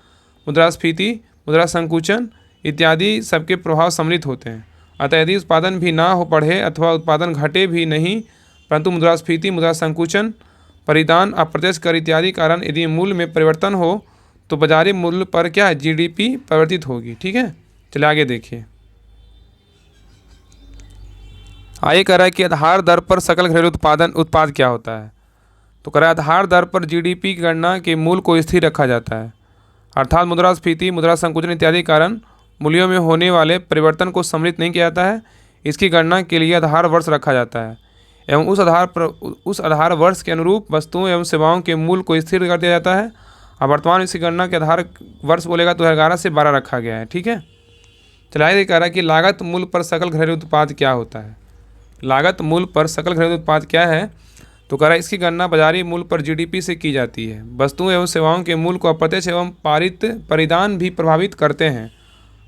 मुद्रास्फीति, मुद्रा संकुचन इत्यादि सबके प्रभाव सम्मिलित होते हैं। अतः यदि उत्पादन भी ना हो बढ़े अथवा उत्पादन घटे भी नहीं, परंतु मुद्रास्फीति, मुद्रा संकुचन, परिधान, अप्रत्यक्ष कर इत्यादि कारण यदि मूल्य में परिवर्तन हो तो बाजारी मूल्य पर क्या है GDP परिवर्तित होगी, ठीक है। चलिए आगे देखिए। आगे कह रहा है कि आधार दर पर सकल घरेलू उत्पाद क्या होता है। तो कह रहा है आधार दर पर GDP की गणना के मूल्य को स्थिर रखा जाता है, अर्थात मुद्रास्फीति, मुद्रा संकुचन इत्यादि कारण मूल्यों में होने वाले परिवर्तन को सम्मिलित नहीं किया जाता है। इसकी गणना के लिए आधार वर्ष रखा जाता है एवं उस आधार वर्ष के अनुरूप वस्तुओं एवं सेवाओं के मूल्य को स्थिर कर दिया जाता है। और वर्तमान इसकी गणना के आधार वर्ष बोलेगा तो 2011 से 12 रखा गया है, ठीक है। चलाइए कह रहा है कि लागत मूल्य पर सकल घरेलू उत्पाद क्या होता है। लागत मूल्य पर सकल घरेलू उत्पाद क्या है। तो कह रहा है इसकी गणना बाजारी मूल्य पर GDP से की जाती है। वस्तुओं एवं सेवाओं के मूल्य को अप्रत्यक्ष एवं परिधान भी प्रभावित करते हैं।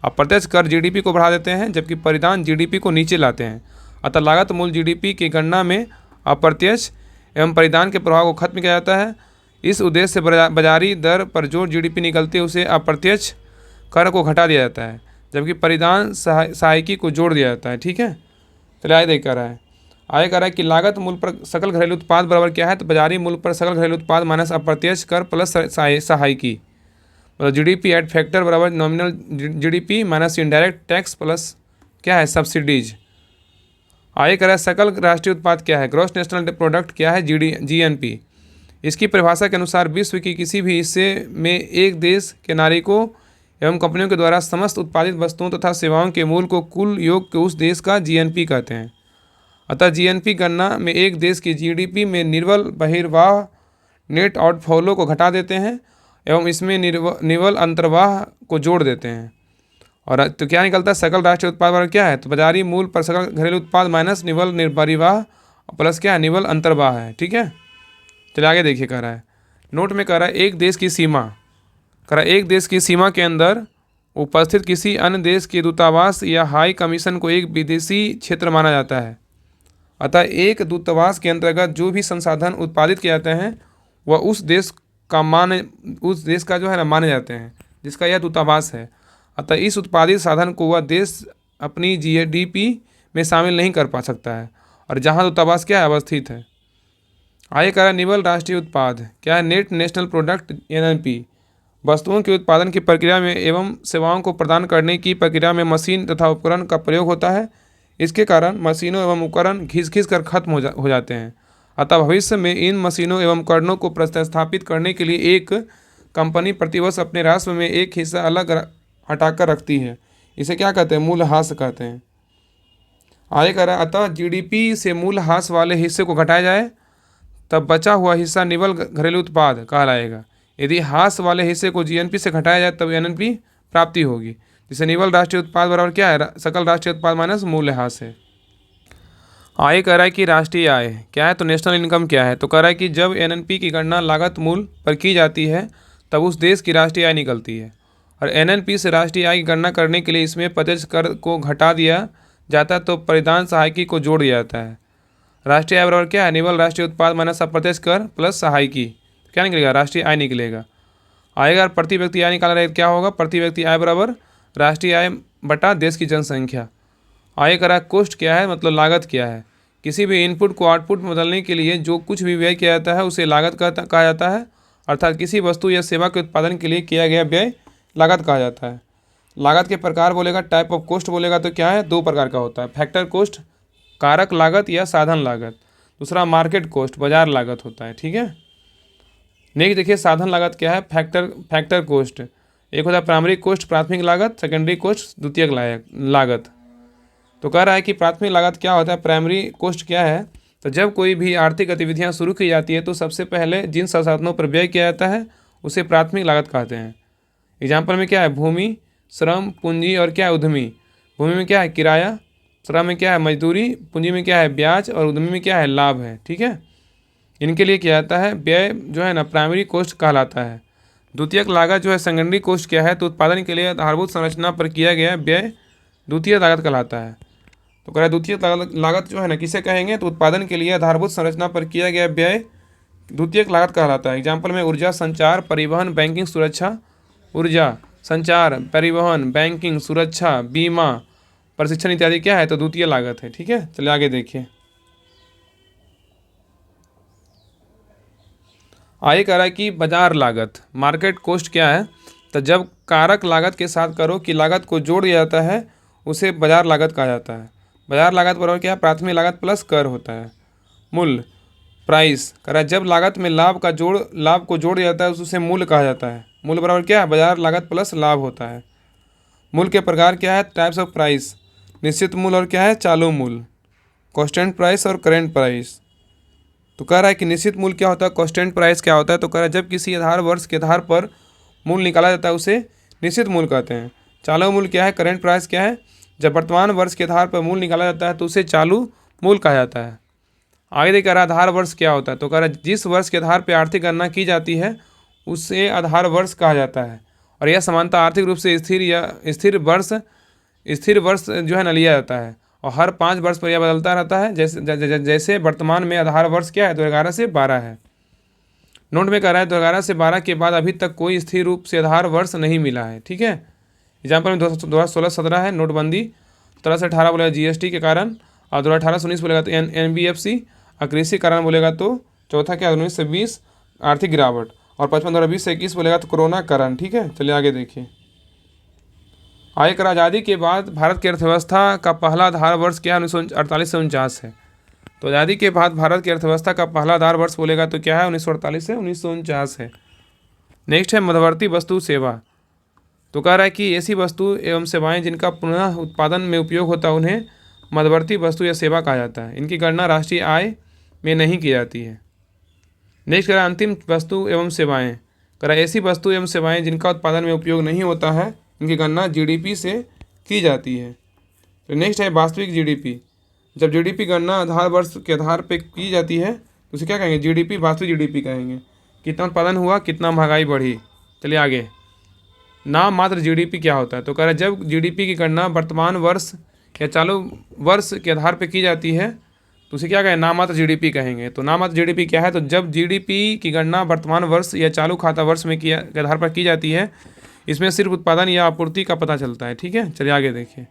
अप्रत्यक्ष कर GDP को बढ़ा देते हैं जबकि परिधान GDP को नीचे लाते हैं। अतः लागत मूल्य GDP की गणना में अप्रत्यक्ष एवं परिधान के प्रभाव को खत्म किया जाता है। इस उद्देश्य से बाजारी दर पर जो GDP निकलती है उसे अप्रत्यक्ष कर को घटा दिया जाता है जबकि परिधान सहायकी को जोड़ दिया जाता है, ठीक है। चलिए आगे देख कर रहा है। आगे कह रहा है कि लागत मूल्य पर सकल घरेलू उत्पाद बराबर क्या है। तो बाजारी मूल्य पर सकल घरेलू उत्पाद माइनस अप्रत्यक्ष कर प्लस सहायकी, मतलब GDP एट फैक्टर बराबर nominal GDP minus indirect tax plus क्या है सब्सिडीज। आगे कह रहा है सकल राष्ट्रीय उत्पाद क्या है। ग्रॉस नेशनल प्रोडक्ट क्या है GNP। इसकी परिभाषा के अनुसार विश्व की किसी भी हिस्से में एक देश के नागरिकों एवं कंपनियों के द्वारा समस्त उत्पादित वस्तुओं तथा सेवाओं के मूल्य को कुल योग के उस देश का GNP कहते हैं। अतः GNP गणना में एक देश की GDP में निर्वल बहिर्वाह नेट आउटफ्लो को घटा देते हैं एवं इसमें निवल अंतर्वाह को जोड़ देते हैं। और तो क्या निकलता है, सकल राष्ट्रीय उत्पाद बराबर क्या है। तो बाजारी मूल्य पर सकल घरेलू उत्पाद माइनस निवल बहिर्वाह प्लस क्या है निवल अंतर्वाह है, ठीक है। चलिए आगे देखिए कह रहा है नोट में कह रहा है एक देश की सीमा, कह रहा है एक देश की सीमा के अंदर उपस्थित किसी अन्य देश के दूतावास या हाई कमीशन को एक विदेशी क्षेत्र माना जाता है। अतः एक दूतावास के अंतर्गत जो भी संसाधन उत्पादित किए जाते हैं वह उस देश का जो है ना माने जाते हैं जिसका यह दूतावास है। अतः इस उत्पादित साधन को वह देश अपनी जीडीपी में शामिल नहीं कर पा सकता है और जहाँ दूतावास क्या है अवस्थित है। आगे कह रहा है निवल राष्ट्रीय उत्पाद क्या है, नेट नेशनल प्रोडक्ट एनएनपी। वस्तुओं के उत्पादन की प्रक्रिया में एवं सेवाओं को प्रदान करने की प्रक्रिया में मशीन तथा उपकरण का प्रयोग होता है। इसके कारण मशीनों एवं उपकरण घिस घिस कर खत्म हो जाते हैं। अतः भविष्य में इन मशीनों एवं उपकरणों को प्रतिस्थापित करने के लिए एक कंपनी प्रतिवर्ष अपने राजस्व में एक हिस्सा अलग हटाकर रखती है। इसे क्या कहते हैं, मूल्यह्रास कहते हैं। आगे कह रहा है अतः जीडीपी से मूल्यह्रास वाले हिस्से को घटाया जाए तब बचा हुआ हिस्सा निवल घरेलू उत्पाद कहलाएगा। यदि ह्रास वाले हिस्से को जीएनपी से घटाया जाए तब एनएनपी प्राप्ति होगी। जिसे निवल राष्ट्रीय उत्पाद बराबर क्या है, सकल राष्ट्रीय उत्पाद माइनस मूल्यह्रास है। आगे कह रहा है कि राष्ट्रीय आय क्या है, तो नेशनल इनकम क्या है। तो कह रहा है कि जब एनएनपी की गणना लागत मूल्य पर की जाती है तब उस देश की राष्ट्रीय आय निकलती है और एनएनपी से राष्ट्रीय आय की गणना करने के लिए इसमें प्रत्यक्ष कर को घटा दिया जाता है तो परिधान सहायकी को जोड़ दिया जाता है। राष्ट्रीय आय बराबर क्या है, निवल राष्ट्रीय उत्पाद माइनस अप्रत्यक्ष कर प्लस सहायकी। क्या निकलेगा, राष्ट्रीय आय निकलेगा। आएगा प्रति व्यक्ति आय निकालना रहेगा, क्या होगा, प्रति व्यक्ति आय बराबर राष्ट्रीय आय बटा देश की जनसंख्या। आय करा कोस्ट क्या है, मतलब लागत क्या है। किसी भी इनपुट को आउटपुट में बदलने के लिए जो कुछ भी व्यय किया जाता है उसे लागत कहा जाता है। अर्थात किसी वस्तु या सेवा के उत्पादन के लिए किया गया व्यय लागत कहा जाता है। लागत के प्रकार बोलेगा, टाइप ऑफ कोस्ट बोलेगा तो क्या है, दो प्रकार का होता है, फैक्टर कोस्ट कारक लागत या साधन लागत, दूसरा मार्केट कोस्ट बाजार लागत होता है। ठीक है, नेक्स्ट देखिए साधन लागत क्या है, फैक्टर कोस्ट। एक होता है प्राइमरी कोस्ट प्राथमिक लागत, सेकेंडरी कोस्ट द्वितीयक लागत। तो कह रहा है कि प्राथमिक लागत क्या होता है, प्राइमरी कोस्ट क्या है, तो जब कोई भी आर्थिक गतिविधियां शुरू की जाती है तो सबसे पहले जिन संसाधनों पर व्यय किया जाता है उसे प्राथमिक लागत कहते हैं। एग्जाम्पल में क्या है, भूमि, श्रम, पूंजी और क्या है उद्यमी। भूमि में क्या है, किराया, श्रम में क्या है, मजदूरी, पूंजी में क्या है, ब्याज और उद्यमी में क्या है, लाभ है। ठीक है, इनके लिए किया जाता है व्यय जो है ना प्राइमरी कोस्ट कहलाता है। द्वितीयक लागत जो है सेकेंडरी कोस्ट क्या है, तो उत्पादन के लिए आधारभूत संरचना पर किया गया व्यय द्वितीय लागत कहलाता है। तो कह रहा है द्वितीय लागत जो है ना किसे कहेंगे, तो उत्पादन के लिए आधारभूत संरचना पर किया गया व्यय द्वितीयक लागत कहलाता है। एग्जाम्पल में ऊर्जा, संचार, परिवहन, बैंकिंग, सुरक्षा। ऊर्जा, संचार, परिवहन, बैंकिंग, सुरक्षा, बीमा, प्रशिक्षण इत्यादि क्या है, तो द्वितीय लागत है। ठीक है, चलिए आगे देखिए। आगे कह रहा है कि बाजार लागत मार्केट कोस्ट क्या है, तो जब कारक लागत के साथ करो की लागत को जोड़ दिया जाता है उसे बाजार लागत कहा जाता है। बाजार लागत बराबर क्या है, प्राथमिक लागत प्लस कर होता है। मूल्य प्राइस कह रहा है जब लागत में लाभ को जोड़ दिया जाता है उसे मूल्य कहा जाता है। मूल्य बराबर क्या है, बाजार लागत प्लस लाभ होता है। मूल्य के प्रकार क्या है, टाइप्स ऑफ प्राइस, निश्चित मूल्य और क्या है, चालू मूल्य, कांस्टेंट प्राइस और करेंट प्राइस। तो कह रहा है कि निश्चित मूल्य क्या होता है, कांस्टेंट प्राइस क्या होता है, तो कह रहा है जब किसी आधार वर्ष के आधार पर मूल्य निकाला जाता है उसे निश्चित मूल्य कहते हैं। चालू मूल्य क्या है, करेंट प्राइस क्या है, जब वर्तमान वर्ष के आधार पर मूल्य निकाला जाता है तो उसे चालू मूल्य कहा जाता है। आगे देख रहा है आधार वर्ष क्या होता है, तो कह रहा है जिस वर्ष के आधार पर आर्थिक गणना की जाती है उसे आधार वर्ष कहा जाता है और यह समानता आर्थिक रूप से स्थिर वर्ष जो है न लिया जाता है और हर 5 वर्ष पर यह बदलता रहता है। जैसे वर्तमान में आधार वर्ष क्या है, 2011 से 12 है। नोट में कह रहा है 2011 से 12 के बाद अभी तक कोई स्थिर रूप से आधार वर्ष नहीं मिला है। ठीक है, एग्जाम्पल में 2016-17 है नोटबंदी, 17 से 18 बोलेगा जीएसटी के कारण, और 2018-19 बोलेगा तो एनबीएफसी, और कृषि कारण बोलेगा तो चौथा क्या 19 से 20 आर्थिक गिरावट, और 55-20 से 21 बोलेगा तो कोरोना कारण। ठीक है, चलिए आगे देखिए। आयकर आज़ादी के बाद भारत की अर्थव्यवस्था का पहला आधार वर्ष क्या है, 1948 से 49 है। तो आज़ादी के बाद भारत की अर्थव्यवस्था का पहला आधार वर्ष बोलेगा तो क्या है, 1948 से 1949 है। नेक्स्ट है मध्यवर्ती वस्तु सेवा। तो कह रहा है कि ऐसी वस्तु एवं सेवाएं जिनका पुनः उत्पादन में उपयोग होता है उन्हें मध्यवर्ती वस्तु या सेवा कहा जाता है। इनकी गणना राष्ट्रीय आय में नहीं की जाती है। नेक्स्ट कह रहा है अंतिम वस्तु एवं सेवाएं। कह रहा है ऐसी वस्तु एवं सेवाएं जिनका उत्पादन में उपयोग नहीं होता है इनकी गणना जीडीपी से की जाती है। तो नेक्स्ट है वास्तविक जीडीपी। जब जीडीपी गणना आधार वर्ष के आधार पर की जाती है तो उसे क्या कहेंगे, जीडीपी, वास्तविक जीडीपी कहेंगे। कितना उत्पादन हुआ, कितना महंगाई बढ़ी। चलिए आगे, नाम मात्र जीडीपी क्या होता है। तो कह रहा है जब जीडीपी की गणना वर्तमान वर्ष या चालू वर्ष के आधार पर की जाती है तो उसे क्या कहें, नामात्र जीडीपी कहेंगे। तो नामात्र जीडीपी क्या है, तो जब जीडीपी की गणना वर्तमान वर्ष या चालू खाता वर्ष में किया के आधार पर की जाती है, इसमें सिर्फ उत्पादन या आपूर्ति का पता चलता है। ठीक है, चलिए आगे देखिए।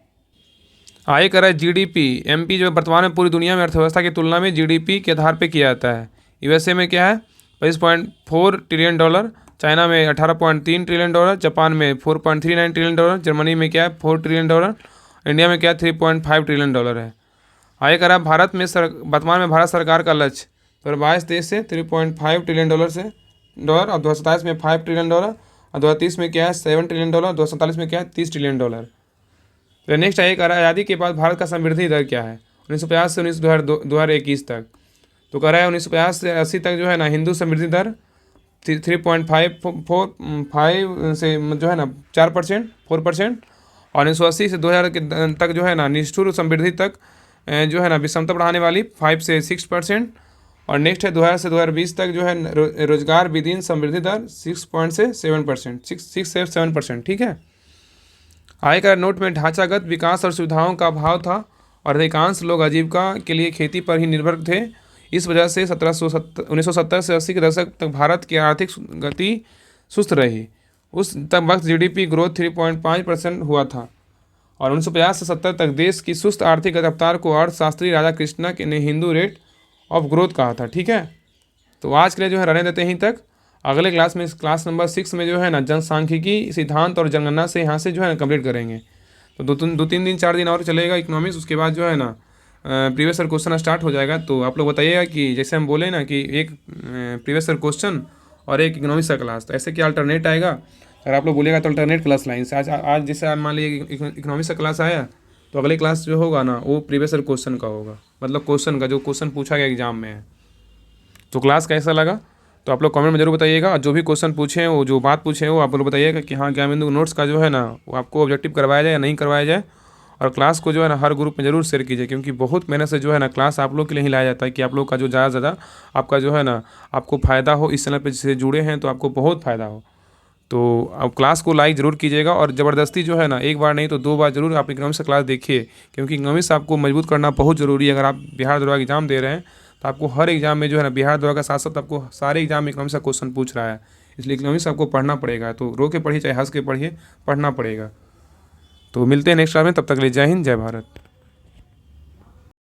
आगे कर रहा है जीडीपी एमपी जो वर्तमान में पूरी दुनिया में अर्थव्यवस्था की तुलना में जीडीपी के आधार पर किया जाता है। यूएसए में क्या है 22.4 ट्रिलियन डॉलर, चाइना में 18.3 ट्रिलियन डॉलर, जापान में 4.39 ट्रिलियन डॉलर, जर्मनी में क्या है 4 ट्रिलियन डॉलर, इंडिया में क्या है 3.5 ट्रिलियन डॉलर है। आगे करा भारत में वर्तमान में भारत सरकार का लक्ष्य 2022-23 से 3.5 ट्रिलियन डॉलर से डॉलर, और 2027 में 5 ट्रिलियन डॉलर, और 2030 में क्या है 7 ट्रिलियन डॉलर, 2047 में क्या है 30 ट्रिलियन डॉलर। तो नेक्स्ट आगे करा आज़ादी के बाद भारत का समृद्धि दर क्या है 1950 से 2021 तक। तो कह रहा है 1950 से 80 तक जो है ना हिंदू समृद्धि दर 3.5 से जो है ना 4% और 1980 से 2000 के तक जो है ना निष्ठुर समृद्धि तक जो है ना विषमता बढ़ाने वाली 5 से 6%। और नेक्स्ट है 2000 से 2020 तक जो है रोजगार विहीन समृद्धि दर 6.7%। ठीक है। आय कर नोट में ढांचागत विकास और सुविधाओं का अभाव था और अधिकांश लोग आजीविका के लिए खेती पर ही निर्भर थे। इस वजह से 1970 से 80 के दशक तक भारत की आर्थिक गति सुस्त रही। उस तक वक्त जीडीपी ग्रोथ 3.5% हुआ था और 1950 से 70 तक देश की सुस्त आर्थिक रफ्तार को अर्थशास्त्री राजा कृष्णा ने हिंदू रेट ऑफ ग्रोथ कहा था। ठीक है, तो आज के लिए जो है रहने देते हैं यहीं तक। अगले क्लास में क्लास नंबर 6 में जो है ना जनसांख्यिकी सिद्धांत और जनगणना से यहाँ से जो है ना कंप्लीट करेंगे। तो दो तीन दिन 4 दिन और चलेगा इकोनॉमिक्स, उसके बाद जो है ना प्रीवियस ईयर क्वेश्चन स्टार्ट हो जाएगा। तो आप लोग बताइएगा कि जैसे हम बोले ना कि एक प्रीवियस ईयर क्वेश्चन और एक इकोनॉमिक्स का क्लास, तो ऐसे क्या अल्टरनेट आएगा। अगर आप लोग बोलेगा तो अल्टरनेट क्लास लाइन से आज जैसे मान लीजिए इकोनॉमिक्स का क्लास आया तो अगले क्लास जो होगा ना वो प्रीवियस ईयर क्वेश्चन का होगा, मतलब क्वेश्चन का जो क्वेश्चन पूछा गया एग्जाम में है। तो क्लास कैसा लगा तो आप लोग कमेंट में जरूर बताइएगा। और जो भी क्वेश्चन पूछे हैं वो जो बात पूछे हैं वो आप लोग बताइएगा कि हाँ ज्ञानबिंदु नोट्स का जो है ना वो आपको ऑब्जेक्टिव करवाया जाए या नहीं करवाया जाए। और क्लास को जो है ना हर ग्रुप में ज़रूर शेयर कीजिए, क्योंकि बहुत मेहनत से जो है ना क्लास आप लोग के लिए ही लाया जाता है कि आप लोग का जो ज़्यादा से ज़्यादा आपका जो है ना आपको फ़ायदा हो। इस चैनल पर से जुड़े हैं तो आपको बहुत फ़ायदा हो। तो आप क्लास को लाइक ज़रूर कीजिएगा और ज़बरदस्ती जो है ना एक बार नहीं तो 2 बार ज़रूर आप इकोनॉमिक्स का क्लास देखिए, क्योंकि इकोनॉमिक्स आपको मजबूत करना बहुत ज़रूरी है। अगर आप बिहार दरोगा एग्जाम दे रहे हैं तो आपको हर एग्जाम में जो है ना बिहार दरोगा का साथ साथ आपको सारे एग्जाम में इकोनॉमिक्स का क्वेश्चन पूछ रहा है, इसलिए इकोनॉमिक्स आपको पढ़ना पड़ेगा। तो रो के पढ़िए चाहे हंस के पढ़िए, पढ़ना पड़ेगा। तो मिलते हैं नेक्स्ट क्लास में, तब तक के लिए जय हिंद जय भारत।